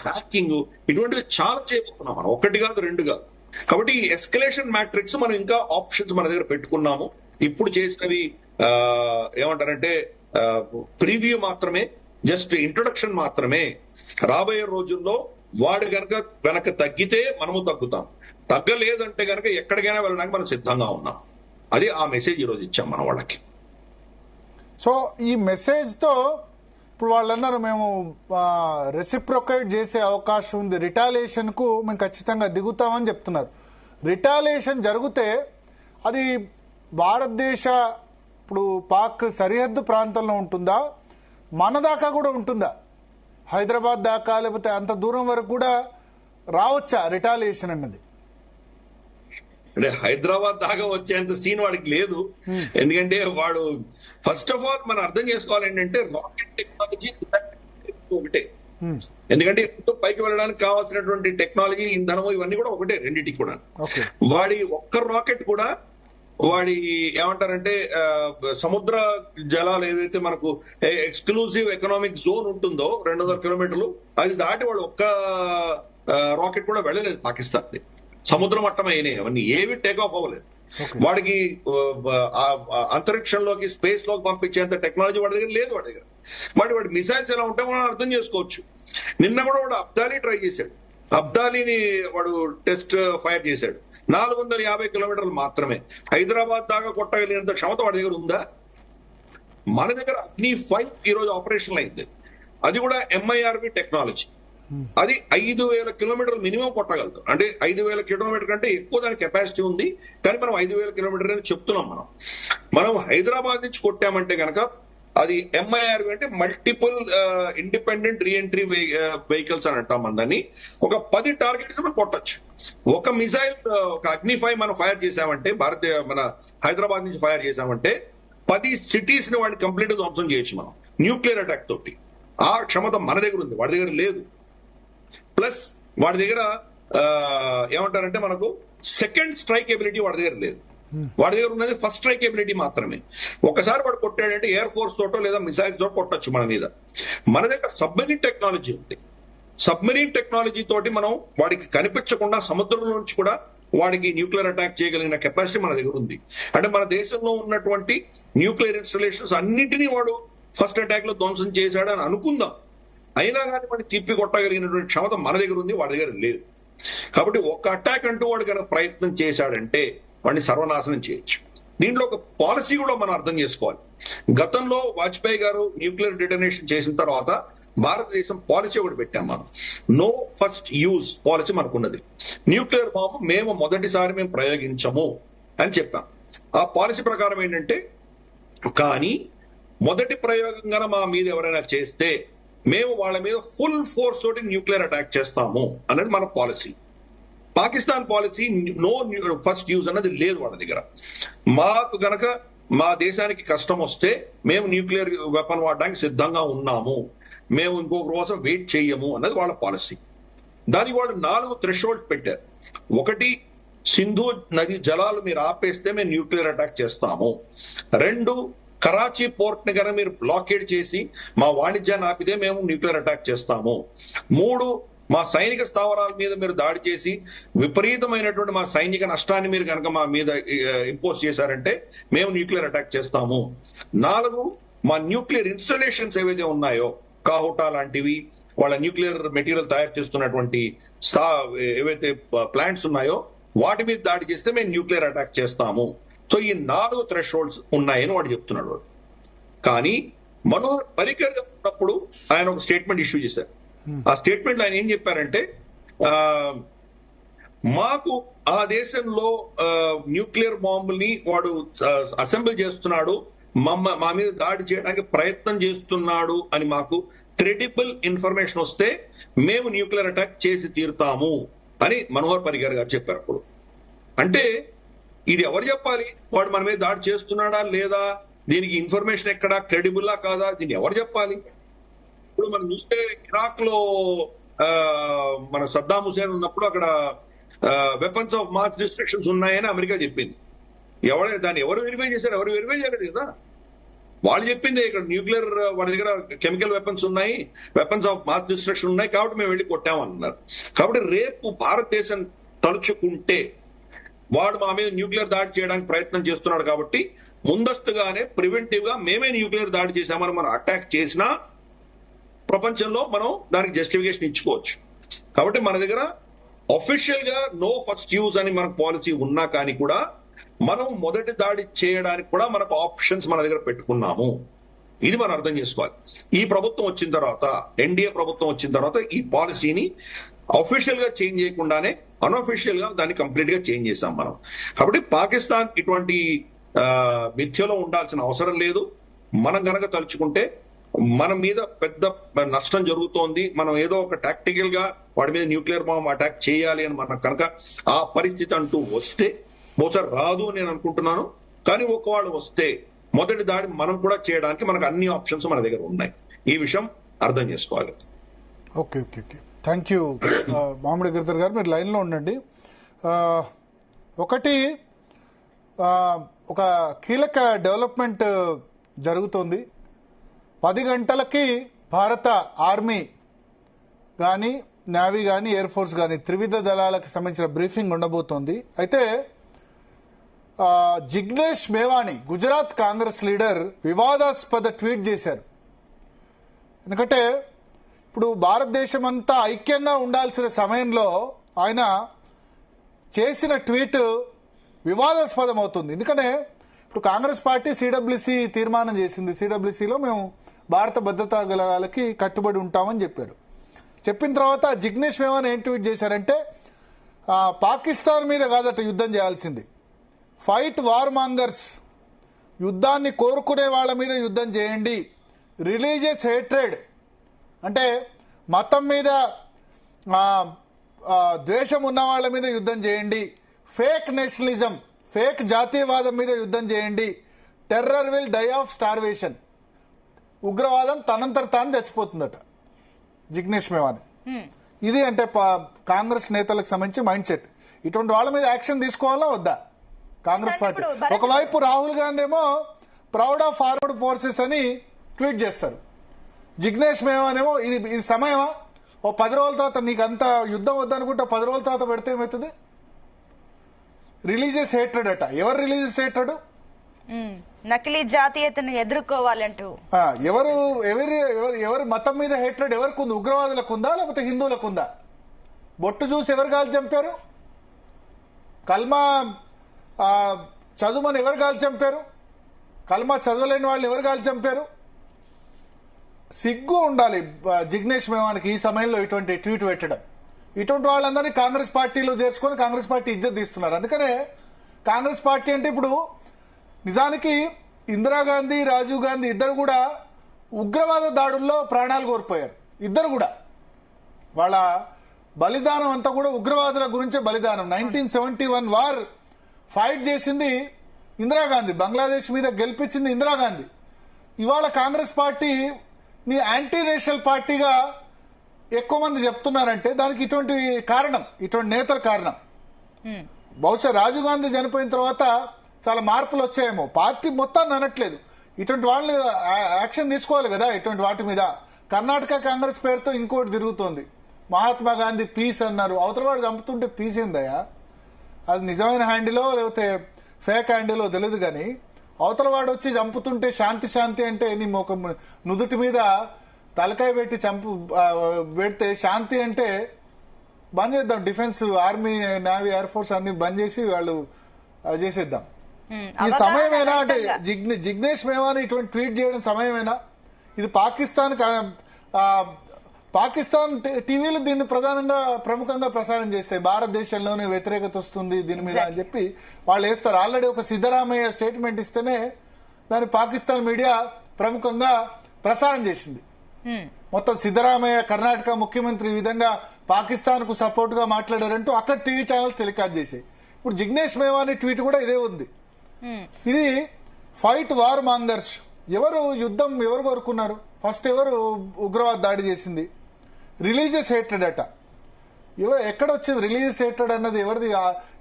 హ్యాకింగ్, ఇటువంటివి చాలా చేయబోతున్నాం మనం, ఒకటి కాదు రెండు కాదు. కాబట్టి ఈ ఎస్కలేషన్ మ్యాట్రిక్స్ మనం ఇంకా ఆప్షన్స్ మన దగ్గర పెట్టుకున్నాము. ఇప్పుడు చేసినవి ఏమంటారంటే ప్రీవ్యూ మాత్రమే, జస్ట్ ఇంట్రొడక్షన్ మాత్రమే. రాబోయే రోజుల్లో వాడు వెనక తగ్గితే మనము తగ్గుతాం, తగ్గలేదంటే గనక ఎక్కడికైనా వెళ్ళడానికి మనం సిద్ధంగా ఉన్నాం. అది ఆ మెసేజ్ ఈరోజు ఇచ్చాం మన వాళ్ళకి. సో ఈ మెసేజ్ తో ఇప్పుడు వాళ్ళు అన్నారు మేము రెసిప్రొకేట్ చేసే అవకాశం ఉంది, రిటాలియేషన్ కు మేము ఖచ్చితంగా దిగుతామని చెప్తున్నారు. రిటాలియేషన్ జరిగితే అది భారతదేశ ఇప్పుడు పాక్ సరిహద్దు ప్రాంతంలో ఉంటుందా, మన దాకా కూడా ఉంటుందా, హైదరాబాద్ దాకా, లేకపోతే అంత దూరం వరకు కూడా రావచ్చా రిటాలియేషన్ అన్నది? అంటే హైదరాబాద్ దాకా వచ్చేంత సీన్ వాడికి లేదు. ఎందుకంటే వాడు ఫస్ట్ ఆఫ్ ఆల్ మనం అర్థం చేసుకోవాలి ఏంటంటే రాకెట్ టెక్నాలజీ ఒకటే. ఎందుకంటే పైకి వెళ్ళడానికి కావాల్సినటువంటి టెక్నాలజీ, ఇంధనము, ఇవన్నీ కూడా ఒకటే రెండింటికి కూడా. వాడి ఒక్క రాకెట్ కూడా వాడి ఏమంటారంటే సముద్ర జలాలు ఏదైతే మనకు ఎక్స్క్లూజివ్ ఎకనామిక్ జోన్ ఉంటుందో 200 కిలోమీటర్లు, అది దాటి వాడు ఒక్క రాకెట్ కూడా వెళ్ళలేదు పాకిస్తాన్. సముద్ర మట్టం అయినాయి అవన్నీ, ఏవి టేక్ ఆఫ్ అవ్వలేదు. వాడికి అంతరిక్షంలోకి, స్పేస్ లోకి పంపించేంత టెక్నాలజీ వాడి దగ్గర లేదు. వాడి మిసైల్స్ ఎలా ఉంటే మనం అర్థం చేసుకోవచ్చు. నిన్న కూడా వాడు అబ్దాలీ ట్రై చేశాడు, అబ్దాలీని వాడు టెస్ట్ ఫైర్ చేశాడు. 450 కిలోమీటర్లు మాత్రమే. హైదరాబాద్ దాకా కొట్టగలిగినంత క్షమత వాడి దగ్గర ఉందా? మన దగ్గర అగ్ని-5 ఈరోజు ఆపరేషన్ అయింది, అది కూడా MIRV టెక్నాలజీ. అది 5000 కిలోమీటర్లు మినిమం కొట్టగలదు. అంటే 5000 కిలోమీటర్ కంటే ఎక్కువ దాని కెపాసిటీ ఉంది, కానీ మనం 5000 కిలోమీటర్ అని చెప్తున్నాం. మనం హైదరాబాద్ నుంచి కొట్టామంటే కనుక అది MIRV అంటే మల్టిపుల్ ఇండిపెండెంట్ రీఎంట్రీ వెహికల్స్ అని అంటాం. దాన్ని ఒక 10 టార్గెట్స్ మనం కొట్టచ్చు. ఒక మిసైల్, ఒక అగ్ని-5 మనం ఫైర్ చేసామంటే, మన హైదరాబాద్ నుంచి ఫైర్ చేసామంటే 10 సిటీస్ ని వాడిని కంప్లీట్ గా ధ్వంసం చేయొచ్చు మనం న్యూక్లియర్ అటాక్ తోటి. ఆ క్షమత మన దగ్గర ఉంది, వాడి దగ్గర లేదు. ప్లస్ వాడి దగ్గర ఏమంటారంటే మనకు సెకండ్ స్ట్రైక్ ఎబిలిటీ వాడి దగ్గర లేదు. వాడి దగ్గర ఉన్నది ఫస్ట్ స్ట్రైక్ ఎబిలిటీ మాత్రమే. ఒకసారి వాడు కొట్టాడంటే ఎయిర్ ఫోర్స్ తోటో లేదా మిసైల్స్ తోటి కొట్టచ్చు మన మీద. మన దగ్గర సబ్మెరీన్ టెక్నాలజీ ఉంది. సబ్మెరీన్ టెక్నాలజీ తోటి మనం వాడికి కనిపించకుండా సముద్రంలో నుంచి కూడా వాడికి న్యూక్లియర్ అటాక్ చేయగలిగిన కెపాసిటీ మన దగ్గర ఉంది. అంటే మన దేశంలో ఉన్నటువంటి న్యూక్లియర్ ఇన్స్టాలేషన్స్ అన్నింటినీ వాడు ఫస్ట్ అటాక్ లో ధ్వంసం చేశాడు అని అనుకుందాం. అయినా కానీ వాడిని తిప్పి కొట్టగలిగినటువంటి క్షమత మన దగ్గర ఉంది, వాడి దగ్గర లేదు. కాబట్టి ఒక అటాక్ అంటూ వాడు కనుక ప్రయత్నం చేశాడంటే వాడిని సర్వనాశనం చేయొచ్చు. దీంట్లో ఒక పాలసీ కూడా మనం అర్థం చేసుకోవాలి. గతంలో వాజ్పేయి గారు న్యూక్లియర్ డిటోనేషన్ చేసిన తర్వాత భారతదేశం పాలసీ ఒకటి పెట్టాం మనం, నో ఫస్ట్ యూజ్ పాలసీ మనకున్నది. న్యూక్లియర్ బాంబు మేము మొదటిసారి మేము ప్రయోగించము అని చెప్పాం. ఆ పాలసీ ప్రకారం ఏంటంటే, కానీ మొదటి ప్రయోగంగా మా మీద ఎవరైనా చేస్తే మేము వాళ్ళ మీద ఫుల్ ఫోర్స్ తోటి న్యూక్లియర్ అటాక్ చేస్తాము అన్నది మన policy. Pakistan policy no first use అన్నది లేదు వాళ్ళ దగ్గర. మాకు గనక మా దేశానికి కష్టం వస్తే మేము న్యూక్లియర్ వెపన్ వాడడానికి సిద్ధంగా ఉన్నాము, మేము ఇంకొక రోజు వెయిట్ చెయ్యము అన్నది వాళ్ళ పాలసీ. దానికి వాళ్ళు 4 థ్రెషోల్డ్ పెట్టారు. ఒకటి, సింధు నది జలాలు మీరు ఆపేస్తే మేము న్యూక్లియర్ అటాక్ చేస్తాము. 2, కరాచీ పోర్ట్ ని కనుక మీరు బ్లాకేడ్ చేసి మా వాణిజ్యాన్ని ఆపితే మేము న్యూక్లియర్ అటాక్ చేస్తాము. 3, మా సైనిక స్థావరాల మీద మీరు దాడి చేసి విపరీతమైనటువంటి మా సైనిక నష్టాన్ని మీరు కనుక మా మీద ఇంపోజ్ చేశారంటే మేము న్యూక్లియర్ అటాక్ చేస్తాము. 4, మా న్యూక్లియర్ ఇన్స్టాలేషన్స్ ఏవైతే ఉన్నాయో, కాహోటా లాంటివి, వాళ్ళ న్యూక్లియర్ మెటీరియల్ తయారు చేస్తున్నటువంటి ఏవైతే ప్లాంట్స్ ఉన్నాయో వాటి మీద దాడి చేస్తే మేము న్యూక్లియర్ అటాక్ చేస్తాము. సో ఈ 4 థ్రెషోల్డ్స్ ఉన్నాయని వాడు చెప్తున్నాడు. కానీ మనోహర్ పర్రికర్ ఉన్నప్పుడు ఆయన ఒక స్టేట్మెంట్ ఇష్యూ చేశారు. ఆ స్టేట్మెంట్ ఆయన ఏం చెప్పారంటే, మాకు ఆ దేశంలో న్యూక్లియర్ బాంబుల్ని వాడు అసెంబ్లీ చేస్తున్నాడు, మా మీద దాడి చేయడానికి ప్రయత్నం చేస్తున్నాడు అని మాకు క్రెడిబుల్ ఇన్ఫర్మేషన్ వస్తే మేము న్యూక్లియర్ అటాక్ చేసి తీరుతాము అని మనోహర్ పర్రికర్ గారు చెప్పారు. అప్పుడు అంటే ఇది ఎవరు చెప్పాలి? వాడు మన మీద దాడి చేస్తున్నాడా లేదా, దీనికి ఇన్ఫర్మేషన్ ఎక్కడా, క్రెడిబుల్లా కాదా, దీన్ని ఎవరు చెప్పాలి? ఇప్పుడు మనం చూస్తే ఇరాక్ లో మన సద్దాం హుసేన్ ఉన్నప్పుడు అక్కడ వెపన్స్ ఆఫ్ మాస్ డిస్ట్రక్షన్స్ ఉన్నాయని అమెరికా చెప్పింది. దాన్ని ఎవరు వెరిఫై చేశారు? ఎవరు వెరిఫై చేయలేదు కదా. వాళ్ళు చెప్పింది ఇక్కడ న్యూక్లియర్ వాడి దగ్గర కెమికల్ వెపన్స్ ఉన్నాయి, వెపన్స్ ఆఫ్ మాస్ డిస్ట్రక్షన్ ఉన్నాయి కాబట్టి మేము వెళ్ళి కొట్టామన్నారు. కాబట్టి రేపు భారతదేశం తలుచుకుంటే వాడు మా మీద న్యూక్లియర్ దాడి చేయడానికి ప్రయత్నం చేస్తున్నాడు కాబట్టి ముందస్తుగానే ప్రివెంటివ్ గా మేమే న్యూక్లియర్ దాడి చేశామని మనం అటాక్ చేసినా ప్రపంచంలో మనం దానికి జస్టిఫికేషన్ ఇచ్చుకోవచ్చు. కాబట్టి మన దగ్గర అఫీషియల్ గా నో ఫస్ట్ యూజ్ అని మనకు పాలసీ ఉన్నా కానీ కూడా మనం మొదటి దాడి చేయడానికి కూడా మనకు ఆప్షన్స్ మన దగ్గర పెట్టుకున్నాము. ఇది మనం అర్థం చేసుకోవాలి. ఈ ప్రభుత్వం వచ్చిన తర్వాత, ఎన్డీఏ ప్రభుత్వం వచ్చిన తర్వాత ఈ పాలసీని అఫీషియల్ గా చేంజ్ చేయకుండానే అన్అఫీషియల్ గా దాన్ని కంప్లీట్ గా చేంజ్ చేశాం మనం. కాబట్టి పాకిస్తాన్ ఇటువంటి మిథ్యలో ఉండాల్సిన అవసరం లేదు. మనం గనక తలుచుకుంటే మన మీద పెద్ద నష్టం జరుగుతోంది, మనం ఏదో ఒక టాక్టికల్ గా వాడి మీద న్యూక్లియర్ బాంబ్ అటాక్ చేయాలి అని మనం కనుక ఆ పరిస్థితి అంటూ వస్తే, బహుశా రాదు అని నేను అనుకుంటున్నాను, కానీ ఒకవాడు వస్తే మొదటి దాడి మనం కూడా చేయడానికి మనకు అన్ని ఆప్షన్స్ మన దగ్గర ఉన్నాయి. ఈ విషయం అర్థం చేసుకోవాలి. Okay okay okay, thank you మామిడి గిరిధర్ గారు, మీరు లైన్లో ఉండండి. ఒకటి, ఒక కీలక డెవలప్మెంట్ జరుగుతోంది. 10 గంటలకి భారత ఆర్మీ కానీ, నేవీ కానీ, ఎయిర్ ఫోర్స్ కానీ త్రివిధ దళాలకు సంబంధించిన బ్రీఫింగ్ ఉండబోతోంది. అయితే జిగ్నేష్ మేవాని, గుజరాత్ కాంగ్రెస్ లీడర్, వివాదాస్పద ట్వీట్ చేశారు. ఎందుకంటే ఇప్పుడు భారతదేశం అంతా ఐక్యంగా ఉండాల్సిన సమయంలో ఆయన చేసిన ట్వీట్ వివాదాస్పదం అవుతుంది. ఎందుకంటే ఇప్పుడు కాంగ్రెస్ పార్టీ సిడబ్ల్యూసీ తీర్మానం చేసింది. సిడబ్ల్యూసీలో మేము భారత భద్రతా దళాలకి కట్టుబడి ఉంటామని చెప్పారు. చెప్పిన తర్వాత జిగ్నేష్ మేవాని ఏం ట్వీట్ చేశారంటే, పాకిస్తాన్ మీద కాదట యుద్ధం చేయాల్సింది, ఫైట్ వార్ మాంగర్స్, యుద్ధాన్ని కోరుకునే వాళ్ళ మీద యుద్ధం చేయండి, రిలీజియస్ హేట్రెడ్ అంటే మతం మీద ద్వేషం ఉన్న వాళ్ళ మీద యుద్ధం చేయండి, ఫేక్ నేషనలిజం, ఫేక్ జాతీయవాదం మీద యుద్ధం చేయండి, terror will die of starvation, ఉగ్రవాదం తనంతట తాను చచ్చిపోతుందట జిగ్నేష్ మేవాని. ఇది అంటే కాంగ్రెస్ నేతలకు సంబంధించి మైండ్ సెట్. ఇటువంటి వాళ్ళ మీద యాక్షన్ తీసుకోవాలా వద్దా కాంగ్రెస్ పార్టీ? ఒకవైపు రాహుల్ గాంధీ ఏమో ప్రౌడ్ ఆఫ్ ఫార్వర్డ్ ఫోర్సెస్ అని ట్వీట్ చేస్తారు, జిగ్నేష్ మేవాన్ ఏమో ఇది సమయమా, ఓ 10 రోజుల తర్వాత నీకు అంత యుద్ధం వద్దనుకుంటే 10 రోజుల తర్వాత పెడితే ఏమవుతుంది? రిలీజియస్ హేట్రెడ్ అట. ఎవరు రిలీజియస్ హేట్రెడ్? నకిలీ జాతీయతను ఎదుర్కోవాలంటూ ఎవరి మతం మీద హేట్రెడ్ ఎవరికి ఉంది? ఉగ్రవాదులకు ఉందా లేకపోతే హిందువులకు ఉందా? బొట్టు చూసి ఎవరు గాలి చంపారు? కల్మా చదువుమని ఎవరు గాలి చంపారు? కల్మా చదవలేని వాళ్ళని ఎవరు గాలి చంపారు? సిగ్గు ఉండాలి జిగ్నేష్ మేవానికి ఈ సమయంలో ఇటువంటి ట్వీట్ పెట్టడం. ఇటువంటి వాళ్ళందరినీ కాంగ్రెస్ పార్టీలో చేర్చుకొని కాంగ్రెస్ పార్టీ ఇజ్జత్ తీస్తున్నారు. అందుకనే కాంగ్రెస్ పార్టీ అంటే ఇప్పుడు నిజానికి ఇందిరాగాంధీ, రాజీవ్ గాంధీ ఇద్దరు కూడా ఉగ్రవాద దాడుల్లో ప్రాణాలు కోల్పోయారు. ఇద్దరు కూడా వాళ్ళ బలిదానం అంతా కూడా ఉగ్రవాదుల గురించే బలిదానం. 1971 వార్ ఫైట్ చేసింది ఇందిరాగాంధీ, బంగ్లాదేశ్ మీద గెలిపించింది ఇందిరాగాంధీ. ఇవాళ కాంగ్రెస్ పార్టీని యాంటీ రేషియల్ పార్టీగా ఎక్కువ మంది చెప్తున్నారంటే దానికి ఇటువంటి కారణం, ఇటువంటి నేతల కారణం. బహుశా రాజీవ్ గాంధీ చనిపోయిన తర్వాత చాలా మార్పులు వచ్చాయేమో. పార్టీ మొత్తాన్ని అనట్లేదు, ఇటువంటి వాళ్ళు యాక్షన్ తీసుకోవాలి కదా ఇటువంటి వాటి మీద. కర్ణాటక కాంగ్రెస్ పేరుతో ఇంకోటి తిరుగుతోంది, మహాత్మా గాంధీ పీస్ అన్నారు. అవతల వాడు చంపుతుంటే పీస్ ఏందయ్యా? అది నిజమైన హ్యాండిలో లేకపోతే ఫేక్ హ్యాండిలో తెలియదు, కానీ అవతల వాడు వచ్చి చంపుతుంటే శాంతి శాంతి అంటే నీ ఒక నుదుటి మీద తలకాయ పెట్టి పెడితే శాంతి అంటే బంద్ చేద్దాం. Defence, army, navy, air force అన్ని బంద్ చేసి వాళ్ళు చేసేద్దాం. ఈ సమయమేనా అంటే జిగ్నేష్ మేవాని ఇటువంటి ట్వీట్ చేయడం సమయమేనా? ఇది పాకిస్తాన్ టీవీలు దీన్ని ప్రముఖంగా ప్రసారం చేస్తాయి. భారతదేశంలోనే వ్యతిరేకత వస్తుంది దీని మీద అని చెప్పి వాళ్ళు వేస్తారు. ఆల్రెడీ ఒక సిద్ధరామయ్య స్టేట్మెంట్ ఇస్తేనే దాన్ని పాకిస్తాన్ మీడియా ప్రముఖంగా ప్రసారం చేసింది. మొత్తం సిద్ధరామయ్య కర్ణాటక ముఖ్యమంత్రి ఈ విధంగా పాకిస్తాన్ కు సపోర్ట్ గా మాట్లాడారంటూ అక్కడ టీవీ ఛానల్స్ టెలికాస్ట్ చేశాయి. ఇప్పుడు జిగ్నేష్ మేవాని ట్వీట్ కూడా ఇదే ఉంది. ఇది ఫైట్ వార్ మాంగర్స్. యుద్ధం ఎవరు కోరుకున్నారు? ఫస్ట్ ఎవరు ఉగ్రవాద దాడి చేసింది? రిలీజియస్ హేట్రెడ్ అట. ఎక్కడ వచ్చింది రిలీజియస్ హేట్రెడ్ అన్నది? ఎవరిది?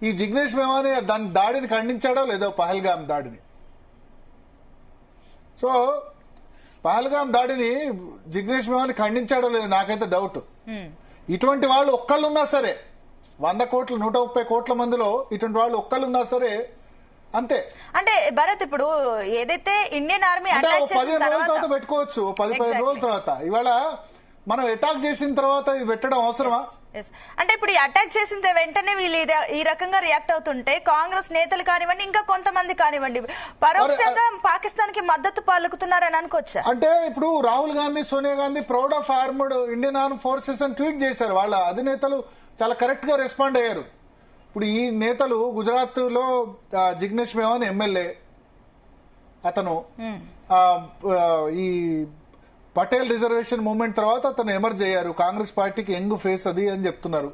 ఈ జిగ్నేష్ మేవాని దాని దాడిని ఖండించాడో లేదో, పహల్గామ్ దాడిని. సో పహల్గాం దాడిని జిగ్నేష్ మేవాని ఖండించాడో లేదు నాకైతే డౌట్. ఇటువంటి వాళ్ళు ఒక్కళ్ళు ఉన్నా సరే 100 కోట్ల 130 కోట్ల మందిలో ఇటువంటి వాళ్ళు ఒక్కళ్ళు ఉన్నా సరే అంతే. అంటే భరత్ ఇప్పుడు ఏదైతే ఇండియన్ ఆర్మీ అంటే 15 రోజుల తర్వాత పెట్టుకోవచ్చు, 10-15 రోజుల తర్వాత. ఇవాళ మనం అటాక్ చేసిన తర్వాత ఇది పెట్టడం అవసరమా? అంటే ఇప్పుడు ఈ అటాక్ చేసిన వెంటనే వీళ్ళు ఈ రకంగా రియాక్ట్ అవుతుంటే కాంగ్రెస్ నేతలు కానివ్వండి, ఇంకా కొంతమంది కానివ్వండి, పరోక్షంగా పాకిస్తాన్ కి మద్దతు పలుకుతున్నారని అనుకోవచ్చా? అంటే ఇప్పుడు Rahul Gandhi, Sonia Gandhi proud of armed Indian arm forces అని ట్వీట్ చేశారు. వాళ్ళ అధినేతలు చాలా కరెక్ట్ గా రెస్పాండ్ అయ్యారు. ఇప్పుడు ఈ నేతలు గుజరాత్ లో జిగ్నేష్ మేవాని ఎమ్మెల్యే, అతను ఈ పటేల్ రిజర్వేషన్ మూవ్మెంట్ తర్వాత అతను ఎమర్జ్ అయ్యారు. కాంగ్రెస్ పార్టీకి యంగ్ ఫేస్ అది అని చెప్తున్నారు.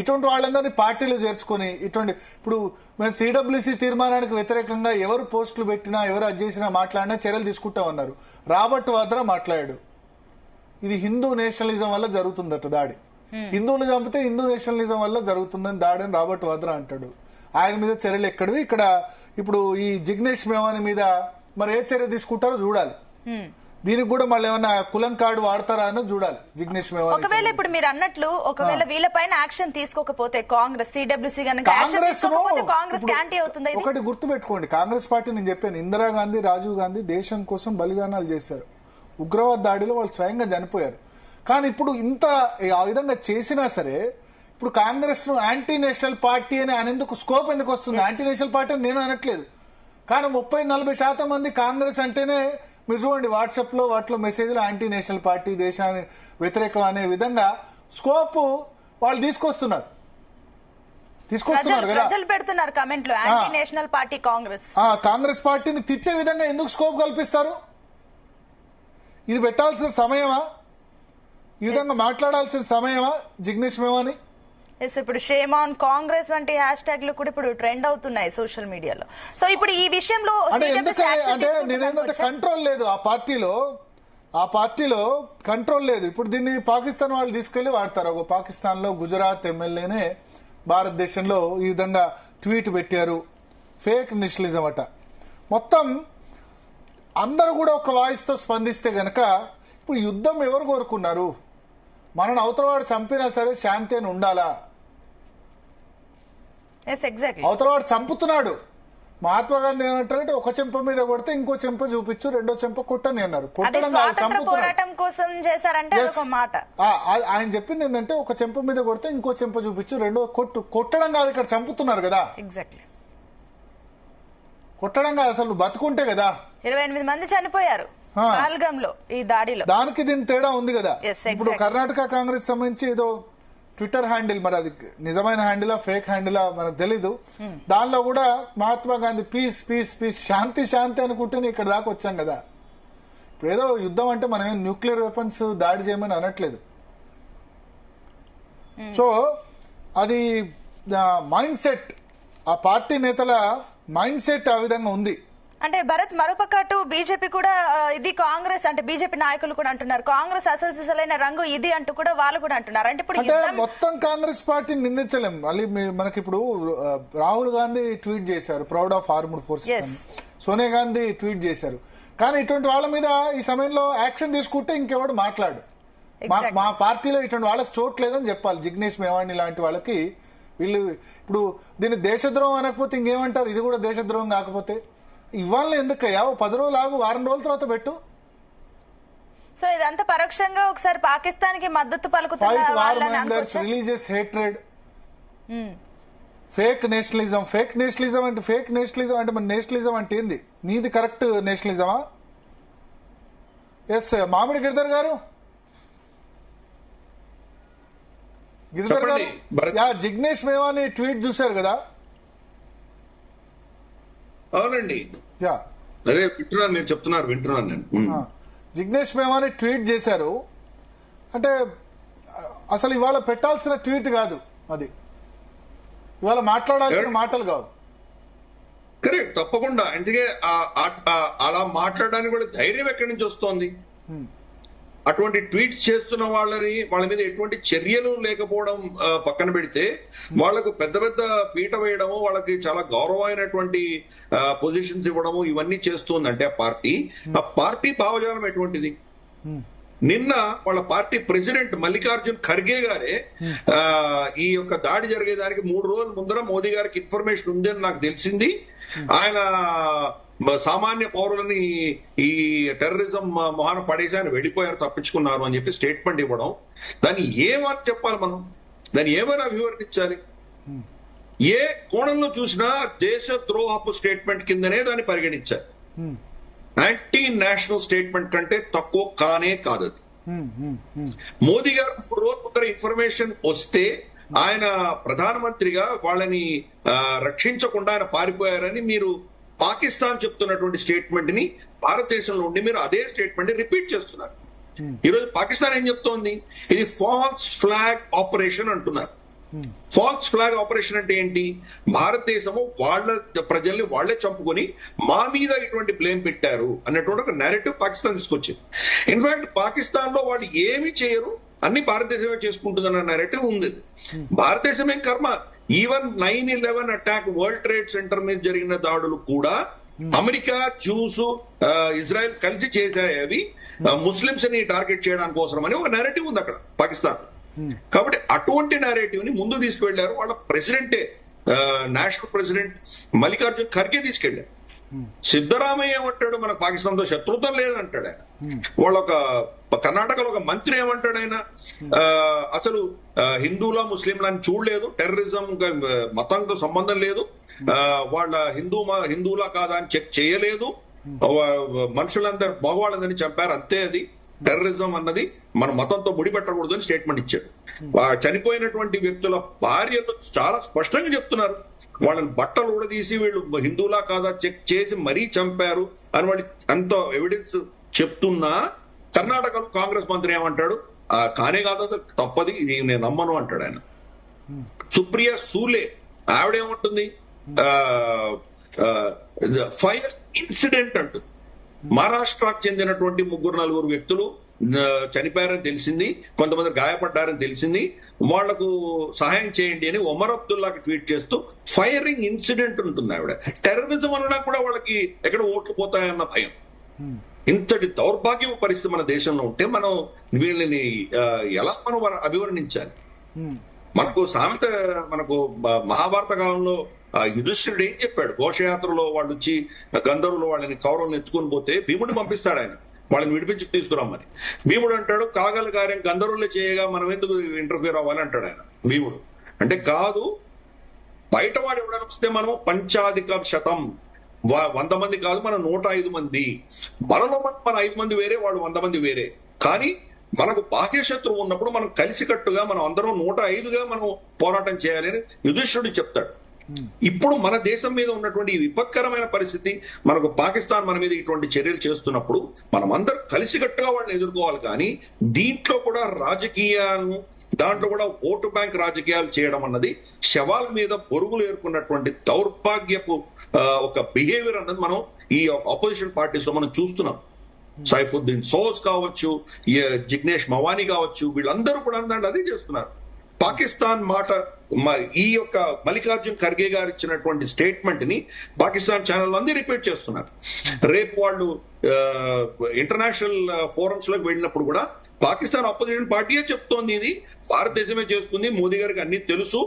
ఇటువంటి వాళ్ళందరినీ పార్టీలు చేర్చుకొని ఇటువంటి ఇప్పుడు మేము సిడబ్ల్యూసీ తీర్మానానికి వ్యతిరేకంగా ఎవరు పోస్టులు పెట్టినా ఎవరు అది చేసినా మాట్లాడినా చర్యలు తీసుకుంటామన్నారు. రాబర్ట్ వాద్రా మాట్లాడాడు, ఇది హిందూ నేషనలిజం వల్ల జరుగుతుందట దాడి, హిందువులు చంపితే హిందూ నేషనలిజం వల్ల జరుగుతుందని దాడి అని రాబర్ట్ వాద్రా అంటాడు. ఆయన మీద చర్యలు ఎక్కడివి. ఇక్కడ ఇప్పుడు ఈ జిగ్నేష్ మేవాని మీద మరి ఏ చర్య తీసుకుంటారో చూడాలి. దీనికి కూడా మళ్ళీ ఏమన్నా కులం కార్డు వాడతారా అన్నది చూడాలి. జిగ్నేష్ మేవాని ఒకవేళ ఇప్పుడు మీరు అన్నట్లు ఒకవేళ వీళ్ళపైన యాక్షన్ తీసుకోకపోతే కాంగ్రెస్ సిడబ్ల్యూసీ కాంగ్రెస్ యాంటీ అవుతుంది. ఒకటి గుర్తు పెట్టుకోండి, కాంగ్రెస్ పార్టీ నేను చెప్పాను, ఇందిరాగాంధీ, రాజీవ్ గాంధీ దేశం కోసం బలిదానాలు చేశారు. ఉగ్రవాద దాడిలో వాళ్ళు స్వయంగా చనిపోయారు. కానీ ఇప్పుడు ఇంత ఆ విధంగా చేసినా సరే ఇప్పుడు కాంగ్రెస్ ను యాంటీ నేషనల్ పార్టీ అని అనేందుకు స్కోప్ ఎందుకు వస్తుంది? యాంటీ నేషనల్ పార్టీ అని నేను అనట్లేదు, కానీ 30-40% మంది కాంగ్రెస్ అంటేనే మీరు చూడండి వాట్సాప్ లో వాటిలో మెసేజ్లు యాంటీ నేషనల్ పార్టీ, దేశాన్ని వ్యతిరేకం అనే విధంగా స్కోప్ వాళ్ళు తీసుకొస్తున్నారు కదా, ప్రజలు పెడుతున్నారు కమెంట్లు anti national party Congress. Congress పార్టీని తిట్టే విధంగా ఎందుకు స్కోప్ కల్పిస్తారు? ఇది పెట్టాల్సిన సమయమా? ఈ విధంగా మాట్లాడాల్సిన సమయమా జిగ్నేష్ మేవాని? ఇప్పుడు షేమ్ ఆన్ కాంగ్రెస్ వంటి హ్యాష్ ట్యాగ్లు కూడా ఇప్పుడు ట్రెండ్ అవుతున్నాయి సోషల్ మీడియాలో. సో ఇప్పుడు ఈ విషయంలో అంటే నేనేంటంటే కంట్రోల్ లేదు ఆ పార్టీలో కంట్రోల్ లేదు. ఇప్పుడు దీన్ని పాకిస్తాన్ వాళ్ళు తీసుకెళ్లి వాడతారు. ఒక పాకిస్తాన్ లో గుజరాత్ ఎమ్మెల్యేనే భారతదేశంలో ఈ విధంగా ట్వీట్ పెట్టారు, ఫేక్ నేషనలిజం అట. మొత్తం అందరూ కూడా ఒక వాయిస్ తో స్పందిస్తే గనక ఇప్పుడు యుద్ధం ఎవరు కోరుకున్నారు? మనని అవతలవాడు చంపినా సరే శాంతి అని ఉండాలా? అవతలవాడు చంపుతున్నాడు. మహాత్మా గాంధీ ఏమంటారంటే ఒక చెంప మీద కొడితే ఇంకో చెంప చూపించు, రెండో చెంప కొట్టని అన్నారు. కొట్టడం ఆయన చెప్పింది ఏంటంటే ఒక చెంప మీద కొడితే ఇంకో చెంప చూపించు, రెండో కొట్టడం కాదు, ఇక్కడ చంపుతున్నారు కదా. కొట్టడం కాదు, అసలు బతుకుంటే కదా. 28 మంది చనిపోయారు ఈ దాడిలో. దానికి దీని తేడా ఉంది కదా. ఇప్పుడు కర్ణాటక కాంగ్రెస్ సంబంధించి ఏదో ట్విట్టర్ హ్యాండిల్, మరి అది నిజమైన హ్యాండిలా ఫేక్ హ్యాండిలా మనకు తెలీదు, దానిలో కూడా Mahatma Gandhi peace peace peace శాంతి శాంతి అనుకుంటేనే ఇక్కడ దాకా వచ్చాం కదా. ఇప్పుడు ఏదో యుద్ధం అంటే మనం ఏం న్యూక్లియర్ వెపన్స్ దాడి చేయమని అనట్లేదు. సో అది మైండ్ సెట్, ఆ పార్టీ నేతల మైండ్ సెట్ ఆ విధంగా ఉంది. అంటే భరత్ మరోపక్క బీజేపీ కూడా ఇది కాంగ్రెస్ అంటే బీజేపీ నాయకులు కూడా అంటున్నారు కాంగ్రెస్ అసలైన రంగు ఇది అంటూ కూడా వాళ్ళు కూడా అంటున్నారు. అంటే ఇప్పుడు మొత్తం కాంగ్రెస్ పార్టీని నిందించలేం. మళ్ళీ మనకి ఇప్పుడు రాహుల్ గాంధీ ట్వీట్ చేశారు proud of armed forces, Sonia Gandhi tweet చేశారు. కానీ ఇటువంటి వాళ్ళ మీద ఈ సమయంలో యాక్షన్ తీసుకుంటే ఇంకెవడు మాట్లాడు. మా పార్టీలో ఇటువంటి వాళ్ళకి చోటు లేదని చెప్పాలి. జిగ్నేష్ మేవాని లాంటి వాళ్ళకి వీళ్ళు ఇప్పుడు దీన్ని దేశద్రోహం అనకపోతే ఇంకేమంటారు? ఇది కూడా దేశద్రోహం కాకపోతే ఇవాళ ఎందుకయ్యా? 10 రోజులు ఆగు, వారం రోజుల తర్వాత పెట్టు. సో ఇదంతా పరోక్షంగా ఒకసారి పాకిస్తాన్ కి మద్దతు పలుకుతున్నారు. Religious hatred, fake nationalism. Fake nationalism అంటే మన నేషనలిజం అంటే ఏంది? నీది కరెక్ట్ నేషనలిజమా? ఎస్ మామిడి గిరిధర్ గారు జిగ్నేష్ మేవాని ట్వీట్ చూశారు కదా? అవునండి, అదే వింటున్నాను, నేను చెప్తున్నారు వింటున్నాను నేను. జిగ్నేష్ మేవాని ట్వీట్ చేశారు అంటే అసలు ఇవాళ పెట్టాల్సిన ట్వీట్ కాదు అది, ఇవాళ మాట్లాడాల్సిన మాటలు కావు. కరెక్ట్, తప్పకుండా. అందుకే అలా మాట్లాడడానికి కూడా ధైర్యం ఎక్కడి నుంచి వస్తోంది? అటువంటి ట్వీట్స్ చేస్తున్న వాళ్ళ మీద ఎటువంటి చర్యలు లేకపోవడం పక్కన పెడితే వాళ్లకు పెద్ద పెద్ద పీట వేయడము, వాళ్ళకి చాలా గౌరవమైనటువంటి పొజిషన్స్ ఇవ్వడము ఇవన్నీ చేస్తుందంటే ఆ పార్టీ భావజాలం ఎటువంటిది? నిన్న వాళ్ళ పార్టీ ప్రెసిడెంట్ మల్లికార్జున్ ఖర్గే గారే ఈ యొక్క దాడి జరిగేదానికి 3 రోజుల ముందర మోదీ గారికి ఇన్ఫర్మేషన్ ఉంది అని నాకు తెలిసింది, ఆయన సామాన్య పౌరులని ఈ టెర్రరిజం మొహాన పడేసి ఆయన వెళ్ళిపోయారు, తప్పించుకున్నారు అని చెప్పి స్టేట్మెంట్ ఇవ్వడం, దాన్ని ఏమని చెప్పాలి మనం? దాన్ని ఏమైనా అభివర్ణించాలి? ఏ కోణంలో చూసినా దేశ ద్రోహపు స్టేట్మెంట్ కిందనే దాన్ని పరిగణించాలి. యాంటీ నేషనల్ స్టేట్మెంట్ కంటే తక్కువ కానే కాదు అది. మోదీ గారు 3 రోజుల ముందర ఇన్ఫర్మేషన్ వస్తే ఆయన ప్రధానమంత్రిగా వాళ్ళని రక్షించకుండా ఆయన పారిపోయారని మీరు పాకిస్తాన్ చెప్తున్నటువంటి స్టేట్మెంట్ ని భారతదేశంలో ఉండి మీరు అదే స్టేట్మెంట్ ని రిపీట్ చేస్తున్నారు. ఈరోజు పాకిస్తాన్ ఏం చెప్తోంది? ఇది ఫాల్స్ ఫ్లాగ్ ఆపరేషన్ అంటున్నారు. ఫాల్స్ ఫ్లాగ్ ఆపరేషన్ అంటే ఏంటి? భారతదేశము వాళ్ళ ప్రజల్ని వాళ్లే చంపుకొని మా మీద ఇటువంటి బ్లేమ్ పెట్టారు అన్నటువంటి ఒక నేరేటివ్ పాకిస్తాన్ తీసుకొచ్చింది. ఇన్ఫాక్ట్ పాకిస్తాన్ లో వాళ్ళు ఏమి చేయరు, అన్ని భారతదేశమే చేసుకుంటుందన్న నేరేటివ్ ఉంది. భారతదేశం ఏం కర్మ, even 9/11 attack, world trade centre మీద జరిగిన దాడులు కూడా అమెరికా, జ్యూస్, ఇజ్రాయెల్ కలిసి చేశాయి. అవి ముస్లింస్ ని టార్గెట్ చేయడానికి కోసం అని ఒక నేరేటివ్ ఉంది అక్కడ పాకిస్తాన్. కాబట్టి అటువంటి నేరేటివ్ ని ముందు తీసుకువెళ్లారు వాళ్ళ ప్రెసిడెంటే, నేషనల్ ప్రెసిడెంట్ మల్లికార్జున్ ఖర్గే తీసుకెళ్లారు. సిద్ధరామయ్య ఏమంటాడు? మనకు పాకిస్తాన్ తో శత్రుత్వం లేదంటాడు ఆయన. వాళ్ళ కర్ణాటకలో ఒక మంత్రి ఏమంటాడు ఆయన? అసలు హిందువుల ముస్లింల అని చూడలేదు, టెర్రరిజం మతంతో సంబంధం లేదు, వాళ్ళ హిందువులా కాదా అని చెక్ చేయలేదు, మనుషులందరూ మగవాళ్ళందరినీ చంపారు, అంతే. అది టెర్రరిజం అన్నది మన మతంతో ముడిపెట్టకూడదు అని స్టేట్మెంట్ ఇచ్చాడు. చనిపోయినటువంటి వ్యక్తుల భార్యలు చాలా స్పష్టంగా చెప్తున్నారు, వాళ్ళని బట్టలు ఊడదీసి వీళ్ళు హిందువులా కాదా చెక్ చేసి మరీ చంపారు అని వాళ్ళు అంత ఎవిడెన్స్ చెప్తున్నా కర్ణాటకలో కాంగ్రెస్ మంత్రి ఏమంటాడు? కానే కాదు, అసలు తప్పది, ఇది నేను నమ్మను అంటాడు ఆయన. సుప్రియా సూలే ఆవిడేమంటుంది? ఫైర్ ఇన్సిడెంట్ అంటుంది. మహారాష్ట్రకు చెందినటువంటి 3-4 వ్యక్తులు చనిపోయారని తెలిసింది, కొంతమంది గాయపడ్డారని తెలిసింది, వాళ్లకు సహాయం చేయండి అని ఒమర్ అబ్దుల్లాకి ట్వీట్ చేస్తూ ఫైరింగ్ ఇన్సిడెంట్ ఉంటుంది. ఆవిడ టెర్రరిజం అన్నా కూడా వాళ్ళకి ఎక్కడ ఓట్లు పోతాయన్న భయం. ఇంతటి దౌర్భాగ్య పరిస్థితి మన దేశంలో ఉంటే మనం వీళ్ళని ఎలా మనం అభివర్ణించాలి? మనకు సామెత, మనకు మహాభారత కాలంలో యుధిష్ఠిరుడు ఏం చెప్పాడు? ఘోషయాత్రలో వాళ్ళు వచ్చి గంధర్వులు వాళ్ళని కౌరవులను ఎత్తుకొని పోతే భీముడిని పంపిస్తాడు ఆయన వాళ్ళని విడిపించి తీసుకురామని. భీముడు అంటాడు, కాగల కార్యం గంధర్వులు చేయగా మనం ఎందుకు ఇంటర్ఫియర్ అవ్వాలి అంటాడు ఆయన. భీముడు అంటే కాదు, బయటవాడు ఎవడని వస్తే మనం 5,000 100 మంది కాదు, మనం 105 మంది, మనలో మన 5 మంది వేరే, వాళ్ళు 100 మంది వేరే. కానీ మనకు బాహ్య శత్రువు ఉన్నప్పుడు మనం కలిసికట్టుగా మనం అందరం 105గా మనం పోరాటం చేయాలి అని యుధిష్ఠిరుడు చెప్తాడు. ఇప్పుడు మన దేశం మీద ఉన్నటువంటి ఈ విపత్కరమైన పరిస్థితి, మనకు పాకిస్తాన్ మన మీద ఇటువంటి చర్యలు చేస్తున్నప్పుడు మనం అందరం కలిసికట్టుగా వాళ్ళని ఎదుర్కోవాలి. కానీ దీంట్లో కూడా రాజకీయాలను, దాంట్లో కూడా ఓటు బ్యాంక్ రాజకీయాలు చేయడం అన్నది శవాల మీద పొరుగులు ఏర్పడినటువంటి దౌర్భాగ్యపు ఒక బిహేవియర్ అన్నది మనం ఈ ఆపోజిషన్ పార్టీస్ లో మనం చూస్తున్నాం. సైఫుద్దీన్ సోజ్ కావచ్చు, జిగ్నేష్ మవానీ కావచ్చు, వీళ్ళందరూ కూడా అదే చేస్తున్నారు. పాకిస్తాన్ మాట, ఈ యొక్క మల్లికార్జున్ ఖర్గే గారు ఇచ్చినటువంటి స్టేట్మెంట్ ని పాకిస్తాన్ ఛానల్ అందరూ రిపీట్ చేస్తున్నారు. రేపు వాళ్ళు ఇంటర్నేషనల్ ఫోరమ్స్ లోకి వెళ్ళినప్పుడు కూడా పాకిస్తాన్ అపోజిషన్ పార్టీయే చెప్తోంది ఇది భారతదేశమే చేస్తుంది, మోదీ గారికి అన్ని తెలుసు,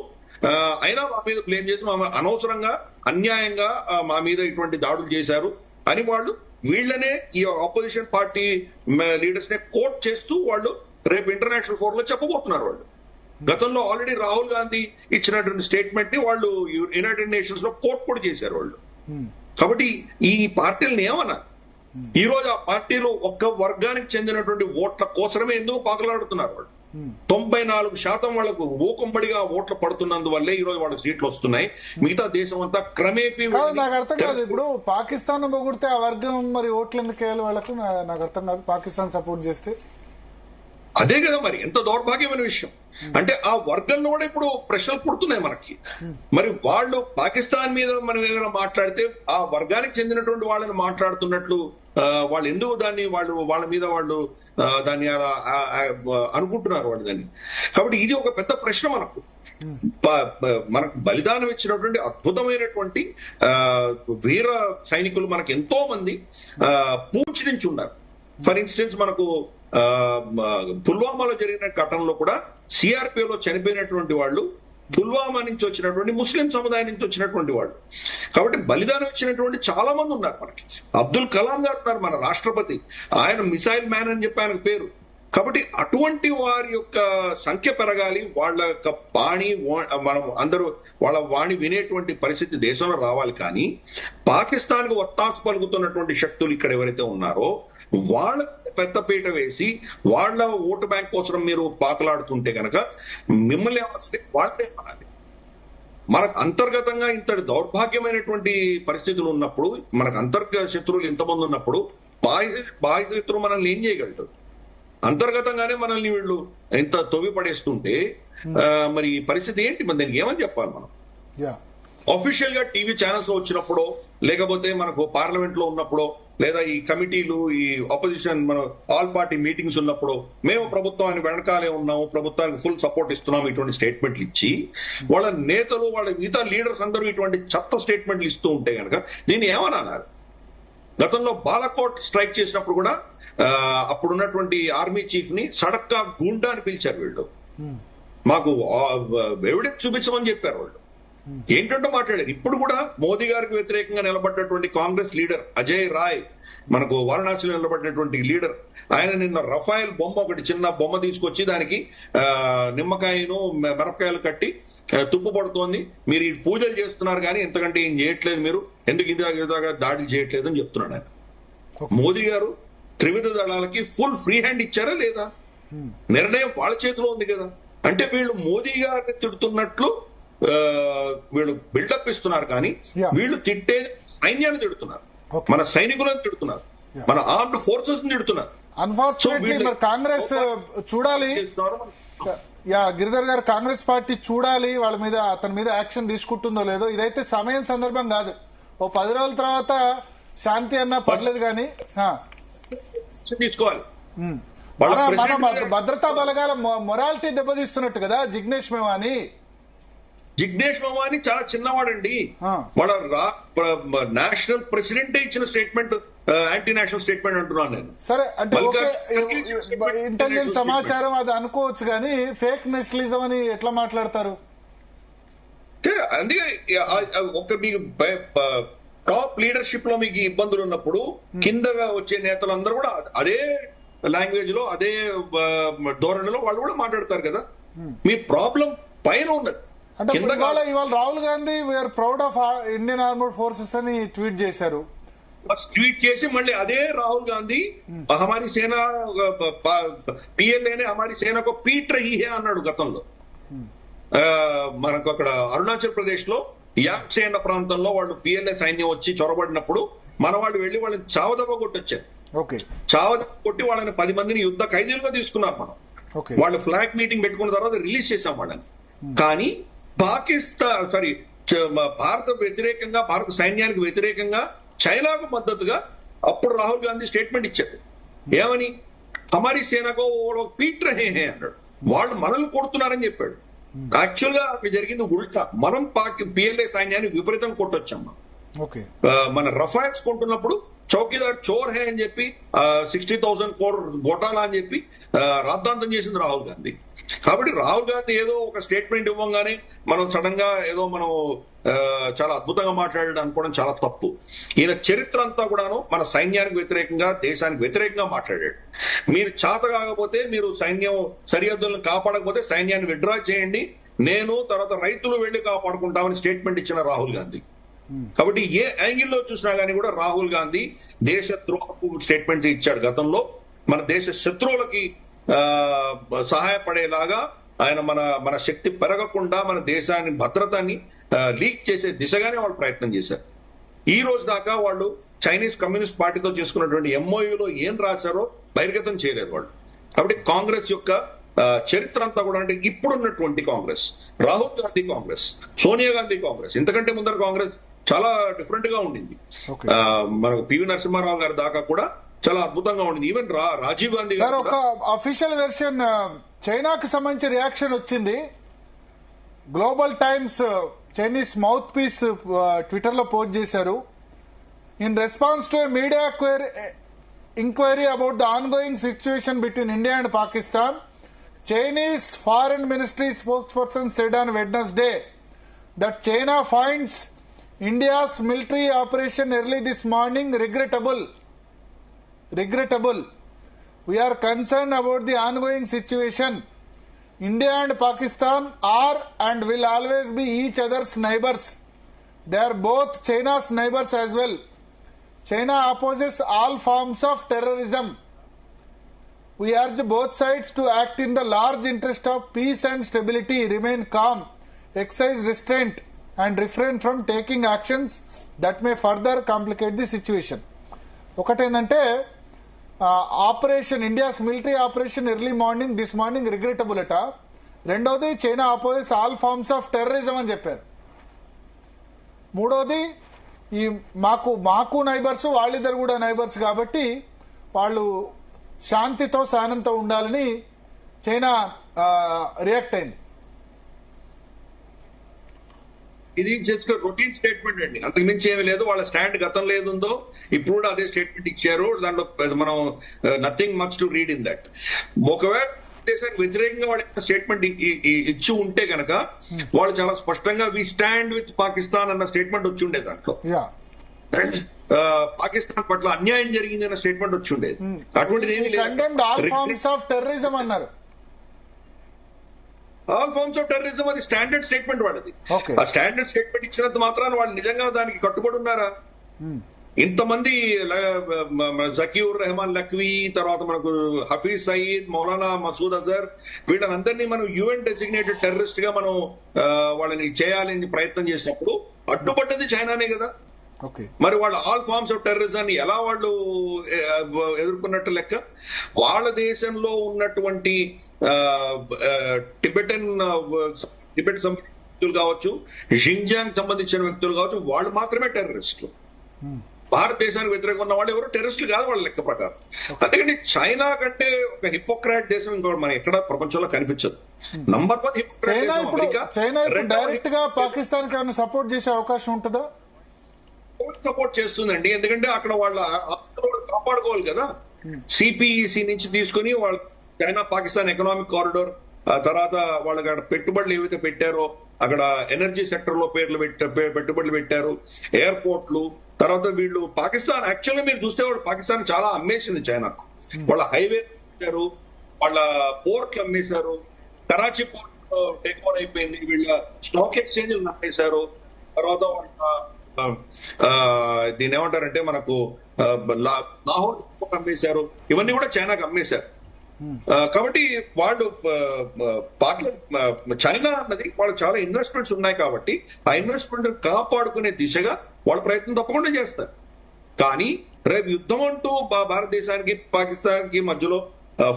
అయినా మా మీద బ్లేమ్ చేసి అనవసరంగా అన్యాయంగా మా మీద ఇటువంటి దాడులు చేశారు అని వాళ్ళు వీళ్ళనే, ఈ ఆపోజిషన్ పార్టీ లీడర్స్ నే కోట్ చేస్తూ వాళ్ళు రేపు ఇంటర్నేషనల్ ఫోరం లో చెప్పబోతున్నారు. వాళ్ళు గతంలో ఆల్రెడీ రాహుల్ గాంధీ ఇచ్చినటువంటి స్టేట్మెంట్ ని వాళ్ళు యునైటెడ్ నేషన్స్ లో కోట్ కూడా చేశారు వాళ్ళు. కాబట్టి ఈ పార్టీలను ఏమన్నా ఈ రోజు ఆ పార్టీలో ఒక్క వర్గానికి చెందినటువంటి ఓట్ల కోసమే ఎందుకు పాకలాడుతున్నారు వాళ్ళు. 94% వాళ్ళకు ఊకంబడిగా ఓట్లు పడుతున్నందువల్లే ఈ రోజు వాళ్ళకి సీట్లు వస్తున్నాయి. మిగతా దేశం అంతా క్రమేపీ. నాకు అర్థం కాదు, ఇప్పుడు పాకిస్తాన్ పొగిడితే ఆ వర్గం మరి ఓట్లు ఎందుకు వేయాలి వాళ్ళకు? నాకు అర్థం కాదు. పాకిస్తాన్ సపోర్ట్ చేస్తే అదే కదా మరి ఎంత దౌర్భాగ్యమైన విషయం. అంటే ఆ వర్గంలో కూడా ఇప్పుడు ప్రశ్నలు పుడుతున్నాయి మనకి. మరి వాళ్ళు పాకిస్తాన్ మీద మనం ఏదైనా మాట్లాడితే ఆ వర్గానికి చెందినటువంటి వాళ్ళని మాట్లాడుతున్నట్లు వాళ్ళు ఎందుకు దాన్ని వాళ్ళ మీద వాళ్ళు దాన్ని అనుకుంటున్నారు వాళ్ళు దాన్ని. కాబట్టి ఇది ఒక పెద్ద ప్రశ్న మనకు. మనకు బలిదానం ఇచ్చినటువంటి అద్భుతమైనటువంటి వీర సైనికులు మనకు ఎంతో మంది పూంచ్ నుంచి ఉన్నారు. ఫర్ ఇన్స్టెన్స్ మనకు పుల్వామాలో జరిగిన ఘటనలో కూడా సిఆర్పిఓలో చనిపోయినటువంటి వాళ్ళు పుల్వామా నుంచి వచ్చినటువంటి ముస్లిం సముదాయం నుంచి వచ్చినటువంటి వాళ్ళు. కాబట్టి బలిదానం ఇచ్చినటువంటి చాలా మంది ఉన్నారు మనకి. అబ్దుల్ కలాం గారు ఉన్నారు, మన రాష్ట్రపతి, ఆయన మిసైల్ మ్యాన్ అని చెప్పి ఆయనకు పేరు. కాబట్టి అటువంటి వారి యొక్క సంఖ్య పెరగాలి, వాళ్ళ యొక్క వాణి మనం అందరూ వాళ్ళ వాణి వినేటువంటి పరిస్థితి దేశంలో రావాలి. కానీ పాకిస్తాన్ కు ఒత్తాసు పలుకుతున్నటువంటి శక్తులు ఇక్కడ ఎవరైతే ఉన్నారో వాళ్ళ పెద్దపీట వేసి వాళ్ళ ఓటు బ్యాంక్ కోసం మీరు పాకలాడుతుంటే కనుక మిమ్మల్ని వాళ్ళే అనాలి. మనకు అంతర్గతంగా ఇంతటి దౌర్భాగ్యమైనటువంటి పరిస్థితులు ఉన్నప్పుడు, మనకు అంతర్గత శత్రువులు ఇంతమంది ఉన్నప్పుడు బాహ్య శత్రువు మనల్ని ఏం చేయగలరు? అంతర్గతంగానే మనల్ని వీళ్ళు ఇంత తొవ్వి పడేస్తుంటే మరి ఈ పరిస్థితి ఏంటి? మరి దానికి ఏమని చెప్పాలి మనం? అఫీషియల్ గా టీవీ ఛానల్స్ వచ్చినప్పుడు, లేకపోతే మనకు పార్లమెంట్ లో ఉన్నప్పుడు, లేదా ఈ కమిటీలు, ఈ అపోజిషన్ మన ఆల్ పార్టీ మీటింగ్స్ ఉన్నప్పుడు మేము ప్రభుత్వానికి వెనకాలే ఉన్నాము, ప్రభుత్వానికి ఫుల్ సపోర్ట్ ఇస్తున్నాము, ఇటువంటి స్టేట్మెంట్లు ఇచ్చి వాళ్ళ నేతలు, వాళ్ళ మిగతా లీడర్స్ అందరూ ఇటువంటి చెత్త స్టేట్మెంట్లు ఇస్తూ ఉంటే కనుక దీన్ని ఏమన్నారు? గతంలో బాలాకోట్ స్ట్రైక్ చేసినప్పుడు కూడా అప్పుడున్నటువంటి ఆర్మీ చీఫ్ ని సడక్కా గూండా అని పిలిచారు వీళ్ళు. మాకు ఎవిడెన్స్ చూపించమని చెప్పారు వాళ్ళు. ఏంటంటే మాట్లాడారు. ఇప్పుడు కూడా మోదీ గారికి వ్యతిరేకంగా నిలబడ్డటువంటి కాంగ్రెస్ లీడర్ అజయ్ రాయ్, మనకు వారణాసిలో నిలబడినటువంటి లీడర్, ఆయన నిన్న రఫాయల్ బొమ్మ, ఒకటి చిన్న బొమ్మ తీసుకొచ్చి దానికి నిమ్మకాయను మిరపకాయలు కట్టి తుప్పు పడుతోంది, మీరు ఈ పూజలు చేస్తున్నారు కానీ ఎంతకంటే ఏం చేయట్లేదు, మీరు ఎందుకు ఇదాగా దాడులు చేయట్లేదు అని చెప్తున్నాడు ఆయన. మోదీ గారు త్రివిధ దళాలకి ఫుల్ ఫ్రీ హ్యాండ్ ఇచ్చారా లేదా? నిర్ణయం వాళ్ళ చేతిలో ఉంది కదా. అంటే వీళ్ళు మోదీ గారిని తిడుతున్నట్లు వీళ్ళు బిల్డప్ ఇస్తున్నారు, కానీ వీళ్ళు తిట్టే సైన్యాన్ని తిడుతున్నారు, మన సైనికులను తిడుతున్నారు, మన ఆర్మ్డ్ ఫోర్సెస్ తిడుతున్నారు. అన్ఫార్చునేట్లీ మరి కాంగ్రెస్ చూడాలి, గిరిధర్ గారు, కాంగ్రెస్ పార్టీ చూడాలి వాళ్ళ మీద, అతని మీద యాక్షన్ తీసుకుంటుందో లేదో. ఇదైతే సమయం సందర్భం కాదు. ఓ 10 రోజుల తర్వాత శాంతి అన్నా పర్లేదు కానీ తీసుకోవాలి. మన భద్రతా బలగాల మొరాలిటీ దెబ్బతీస్తున్నట్టు కదా జిగ్నేష్ మెవానీ. జిగ్నేష్ మెవానీ చాలా చిన్నవాడండి. వాళ్ళ నేషనల్ ప్రెసిడెంట్ ఇచ్చిన స్టేట్మెంట్ యాంటీ నేషనల్ స్టేట్మెంట్ అంటున్నాను నేను. సరే, అంటే ఇంటెలిజెన్స్ సమాచారం అది అనుకోవచ్చు కానీ ఫేక్ నేషనలిజం అని ఎట్లా మాట్లాడతారు? అందుకే ఒక మీకు టాప్ లీడర్షిప్ లో మీకు ఇబ్బందులు ఉన్నప్పుడు కిందగా వచ్చే నేతలందరూ కూడా అదే లాంగ్వేజ్ లో, అదే ధోరణిలో వాళ్ళు కూడా మాట్లాడతారు కదా. మీ ప్రాబ్లం పైన ఉన్నది. అంటే ఇవాళ Rahul Gandhi we are proud of Indian armed forces అని ట్వీట్ చేశారు. ట్వీట్ చేసి మళ్ళీ అదే రాహుల్ గాంధీ హమారీ సేన పిఎల్ఏనే హమారీ సేనకు పీట్ రహీ హే అన్నాడు గతంలో. మనకు అక్కడ అరుణాచల్ ప్రదేశ్ లో యాక్సేన ప్రాంతంలో వాళ్ళు పిఎల్ఏ సైన్యం వచ్చి చొరబడినప్పుడు మన వాళ్ళు వెళ్లి వాళ్ళని చావదవ్వ కొట్టొచ్చారు. చావదవ్వ కొట్టి వాళ్ళని 10 మందిని యుద్ధ ఖైదీలుగా తీసుకున్నారు మనం. వాళ్ళు ఫ్లాగ్ మీటింగ్ పెట్టుకున్న తర్వాత రిలీజ్ చేశాం వాళ్ళని. కానీ భారత వ్యతిరేకంగా, భారత సైన్యానికి వ్యతిరేకంగా చైనాకు మద్దతుగా అప్పుడు రాహుల్ గాంధీ స్టేట్మెంట్ ఇచ్చాడు. ఏమని? హమారీ సేనకు పీట్ రహే హే అన్నాడు. వాళ్ళు మనల్ని కొడుతున్నారని చెప్పాడు. యాక్చువల్ గా అక్కడ జరిగింది ఉల్టా. మనం పిఎల్ఏ సైన్యాన్ని విపరీతం కొట్టొచ్చాం. మన రఫైల్స్ కొంటున్నప్పుడు చౌకీదార్ చోర్ హే అని చెప్పి 60,000 crore గోటాలా అని చెప్పి రాద్ధాంతం చేసింది రాహుల్ గాంధీ. కాబట్టి రాహుల్ గాంధీ ఏదో ఒక స్టేట్మెంట్ ఇవ్వగానే మనం సడన్ గా ఏదో మనం చాలా అద్భుతంగా మాట్లాడడం అనుకోవడం చాలా తప్పు. ఈయన చరిత్ర అంతా కూడాను మన సైన్యానికి వ్యతిరేకంగా, దేశానికి వ్యతిరేకంగా మాట్లాడాడు. మీరు చేత కాకపోతే, మీరు సైన్యం సరిహద్దులను కాపాడకపోతే సైన్యాన్ని విత్డ్రా చేయండి, నేను తర్వాత రైతులు వెళ్లి కాపాడుకుంటామని స్టేట్మెంట్ ఇచ్చిన రాహుల్ గాంధీ. కాబట్టి ఏ యాంగిల్లో చూసినా గానీ కూడా రాహుల్ గాంధీ దేశ ద్రోహపు స్టేట్మెంట్స్ ఇచ్చాడు గతంలో. మన దేశ శత్రువులకి సహాయపడేలాగా ఆయన మన శక్తి పెరగకుండా మన దేశాన్ని భద్రతని లీక్ చేసే దిశగానే వాళ్ళు ప్రయత్నం చేశారు. ఈ రోజు దాకా వాళ్ళు చైనీస్ కమ్యూనిస్ట్ పార్టీతో చేసుకున్నటువంటి ఎంఓయూలో ఏం రాశారో బహిర్గతం చేయలేదు వాళ్ళు. కాబట్టి కాంగ్రెస్ యొక్క చరిత్ర అంతా కూడా, అంటే ఇప్పుడున్నటువంటి కాంగ్రెస్, రాహుల్ గాంధీ కాంగ్రెస్, సోనియా గాంధీ కాంగ్రెస్, ఇంతకంటే ముందర కాంగ్రెస్ చాలా డిఫరెంట్ గా ఉండింది. మనకు పివి నరసింహారావు గారి దాకా కూడా చాలా అద్భుతంగా ఉండింది. ఈవెన్ రాజీవ్ గాంధీ సార్ ఒక అఫీషియల్ వెర్షన్ చైనాకి సంబంధించి రియాక్షన్ వచ్చింది. Global Times Chinese mouthpiece Twitter లో పోస్ట్ చేశారు. In response to a media inquiry about the ongoing situation between India and Pakistan, Chinese Foreign Ministry spokesperson said on Wednesday that China finds India's military operation early this morning regrettable. We are concerned about the ongoing situation. India and Pakistan are and will always be each other's neighbors. They are both China's neighbors as well. China opposes all forms of terrorism. We urge both sides to act in the large interest of peace and stability, remain calm, exercise restraint, and refrain from taking actions that may further complicate the situation. ఒకటేందంటే operation India's military operation early morning this morning regrettable అట. రెండోది China opposes all forms of terrorism అని చెప్పారు. మూడోది ఈ మాకు neighbours వాళ్ళిద్దరు కూడా నైబర్స్ కాబట్టి వాళ్ళు శాంతితో సహనంతో ఉండాలని చైనా రియాక్ట్ అయింది. ఇది జస్ట్ రొటీన్ స్టేట్మెంట్ అండి, అంతకు మించి ఏమీ లేదు. వాళ్ళ స్టాండ్ గతంలో ఏదుందో ఇప్పుడు కూడా అదే స్టేట్మెంట్ ఇచ్చారు. దాంట్లో మనం nothing much to read in that. ఒకవేళ దేశానికి వ్యతిరేకంగా వాళ్ళ స్టేట్మెంట్ ఇచ్చి ఉంటే కనుక వాళ్ళు చాలా స్పష్టంగా వి స్టాండ్ విత్ పాకిస్తాన్ అన్న స్టేట్మెంట్ వచ్చి ఉండేది. దాంట్లో పాకిస్తాన్ పట్ల అన్యాయం జరిగింది అన్న స్టేట్మెంట్ వచ్చి ఉండేది. అటువంటిది ఏమీ లేదు. ఆల్ ఫార్మ్స్ ఆఫ్ టెర్రరిజం అది స్టాండర్డ్ స్టేట్మెంట్ వాడది. ఆ స్టాండర్డ్ స్టేట్మెంట్ ఇచ్చినంత మాత్రాన వాళ్ళు నిజంగా దానికి కట్టుబడి ఉన్నారా? ఇంతమంది జకీర్ రెహమాన్ లఖ్వీ, తర్వాత మనకు హఫీజ్ సయీద్, మౌలానా మసూద్ అజర్, వీళ్ళందరినీ మనం యుఎన్ డెసిగ్నేటెడ్ టెర్రరిస్ట్ గా మనం వాళ్ళని చేయాలని ప్రయత్నం చేసినప్పుడు అడ్డుపడ్డది చైనానే కదా. మరి వాళ్ళు ఆల్ ఫార్మ్స్ ఆఫ్ టెర్రరిజాన్ని ఎలా వాళ్ళు ఎదుర్కొన్నట్టు లెక్క? వాళ్ళ దేశంలో ఉన్నటువంటి టిబెట్ వ్యక్తులు కావచ్చు, షింజాంగ్ సంబంధించిన వ్యక్తులు కావచ్చు, వాళ్ళు మాత్రమే టెర్రరిస్టులు. భారతదేశానికి వ్యతిరేకంగా ఉన్న వాళ్ళు ఎవరు టెర్రరిస్టులు కాదు వాళ్ళ లెక్క ప్రకారం. అందుకని చైనా కంటే ఒక హిపోక్రాట్ దేశం ఇంకోటి మనం ఎక్కడ ప్రపంచంలో కనిపించదు. నంబర్ 1 హిపోక్రాట్. చైనా డైరెక్ట్ గా పాకిస్తాన్ కి సపోర్ట్ చేసే అవకాశం ఉంటుందా? సపోర్ట్ చేస్తుందండి, ఎందుకంటే అక్కడ వాళ్ళ కాపాడుకోవాలి కదా. సిపిఈసి నుంచి తీసుకుని వాళ్ళు చైనా పాకిస్తాన్ ఎకనామిక్ కారిడోర్, తర్వాత వాళ్ళకి అక్కడ పెట్టుబడులు ఏవైతే పెట్టారో అక్కడ ఎనర్జీ సెక్టర్ లో పెట్టుబడులు పెట్టారు, ఎయిర్పోర్ట్లు, తర్వాత వీళ్ళు పాకిస్తాన్ యాక్చువల్గా మీరు చూస్తే వాళ్ళు పాకిస్తాన్ చాలా అమ్మేసింది చైనాకు. వాళ్ళ హైవే పెట్టారు, వాళ్ళ పోర్ట్లు అమ్మేశారు, కరాచీ పోర్ట్ టేక్ ఓవర్ అయిపోయింది, వీళ్ళ స్టాక్ ఎక్స్చేంజ్లు నమ్మేశారు, తర్వాత దీని ఏమంటారంటే మనకు లాహోర్ అమ్మేశారు. ఇవన్నీ కూడా చైనాకు అమ్మేశారు. కాబట్టి వాళ్ళు చైనా అన్నది వాళ్ళు చాలా ఇన్వెస్ట్మెంట్స్ ఉన్నాయి కాబట్టి ఆ ఇన్వెస్ట్మెంట్ కాపాడుకునే దిశగా వాళ్ళ ప్రయత్నం తప్పకుండా చేస్తారు. కానీ రేపు యుద్ధం అంటూ భారతదేశానికి పాకిస్తాన్ కి మధ్యలో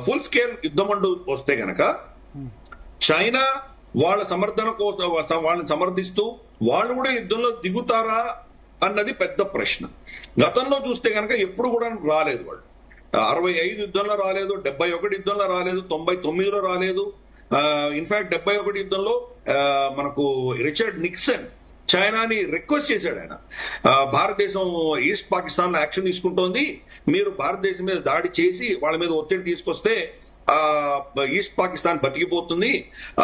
ఫుల్ స్కేల్ యుద్ధం అంటూ వస్తే గనక చైనా వాళ్ళ సమర్థన కోసం వాళ్ళని సమర్థిస్తూ వాళ్ళు కూడా యుద్ధంలో దిగుతారా అన్నది పెద్ద ప్రశ్న. గతంలో చూస్తే కనుక ఎప్పుడు కూడా రాలేదు. వాళ్ళు 65 యుద్ధంలో రాలేదు, 71 యుద్ధంలో రాలేదు, 99లో రాలేదు. ఇన్ఫాక్ట్ 71 యుద్ధంలో మనకు రిచర్డ్ నిక్సన్ చైనాని రిక్వెస్ట్ చేశాడు. ఆయన భారతదేశం ఈస్ట్ పాకిస్తాన్ లో యాక్షన్ తీసుకుంటోంది, మీరు భారతదేశం మీద దాడి చేసి వాళ్ళ మీద ఒత్తిడి తీసుకొస్తే ఈస్ట్ పాకిస్తాన్ బతికిపోతుంది,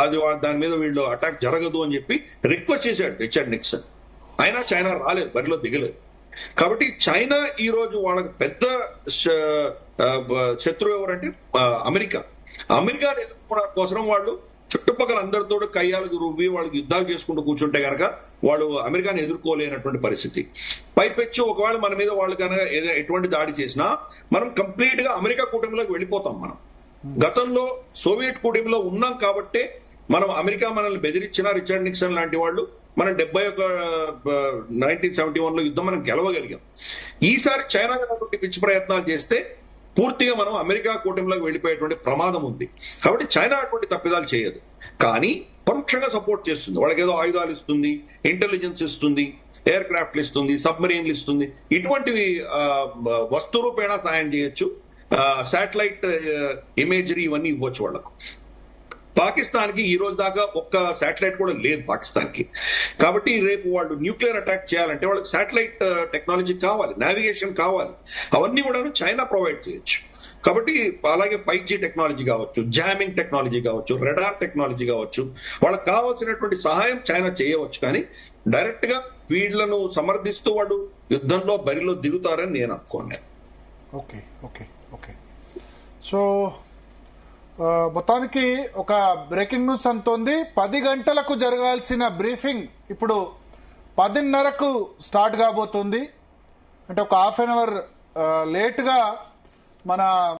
అది దాని మీద వీళ్ళు అటాక్ జరగదు అని చెప్పి రిక్వెస్ట్ చేశాడు రిచర్డ్ నిక్సన్. అయినా చైనా రాలేదు, బరిలో దిగలేదు. కాబట్టి చైనా ఈ రోజు వాళ్ళకి పెద్ద శత్రువు ఎవరంటే అమెరికా. అమెరికాని ఎదుర్కోవడం కోసం వాళ్ళు చుట్టుపక్కల అందరితో కయ్యాలకు రువ్వి వాళ్ళకి యుద్ధాలు చేసుకుంటూ కూర్చుంటే కనుక వాళ్ళు అమెరికాని ఎదుర్కోలేనటువంటి పరిస్థితి. పైపెచ్చు ఒకవేళ మన మీద వాళ్ళు కనుక ఎటువంటి దాడి చేసినా మనం కంప్లీట్ గా అమెరికా కూటమిలోకి వెళ్ళిపోతాం. మనం గతంలో సోవియట్ కూటమిలో ఉన్నాం కాబట్టే మనం అమెరికా మనల్ని బెదిరించిన రిచర్డ్ నిక్సన్ లాంటి వాళ్ళు మనం 1971లో యుద్ధం మనం గెలవగలిగాం. ఈసారి చైనా పిచ్చి ప్రయత్నాలు చేస్తే పూర్తిగా మనం అమెరికా కూటమిలోకి వెళ్ళిపోయేటువంటి ప్రమాదం ఉంది. కాబట్టి చైనా అటువంటి తప్పిదాలు చేయదు. కానీ పరోక్షంగా సపోర్ట్ చేస్తుంది. వాళ్ళకి ఏదో ఆయుధాలు ఇస్తుంది, ఇంటెలిజెన్స్ ఇస్తుంది, ఎయిర్ క్రాఫ్ట్లు ఇస్తుంది, సబ్మరీన్లు ఇస్తుంది. ఇటువంటివి వస్తు రూపేణా సాయం చేయొచ్చు. శాటిలైట్ ఇమేజరీ ఇవన్నీ ఇవ్వచ్చు వాళ్ళకు. పాకిస్తాన్ కి ఈ రోజు దాకా ఒక్క శాటిలైట్ కూడా లేదు పాకిస్తాన్ కి. కాబట్టి రేపు వాళ్ళు న్యూక్లియర్ అటాక్ చేయాలంటే వాళ్ళకి శాటిలైట్ టెక్నాలజీ కావాలి, నావిగేషన్ కావాలి. అవన్నీ కూడా చైనా ప్రొవైడ్ చేయొచ్చు. కాబట్టి అలాగే 5G టెక్నాలజీ కావచ్చు, జామింగ్ టెక్నాలజీ కావచ్చు, రెడార్ టెక్నాలజీ కావచ్చు, వాళ్ళకి కావాల్సినటువంటి సహాయం చైనా చేయవచ్చు. కానీ డైరెక్ట్ గా వీళ్లను సమర్థిస్తూ వాళ్ళు యుద్ధంలో బరిలో దిగుతారని నేను అనుకోండి. ఓకే ఓకే ఓకే సో మొత్తానికి ఒక బ్రేకింగ్ న్యూస్ అంతోంది. 10 గంటలకు జరగాల్సిన బ్రీఫింగ్ ఇప్పుడు 10:30కు స్టార్ట్ కాబోతుంది. అంటే ఒక హాఫ్ అన్ అవర్ లేట్గా మన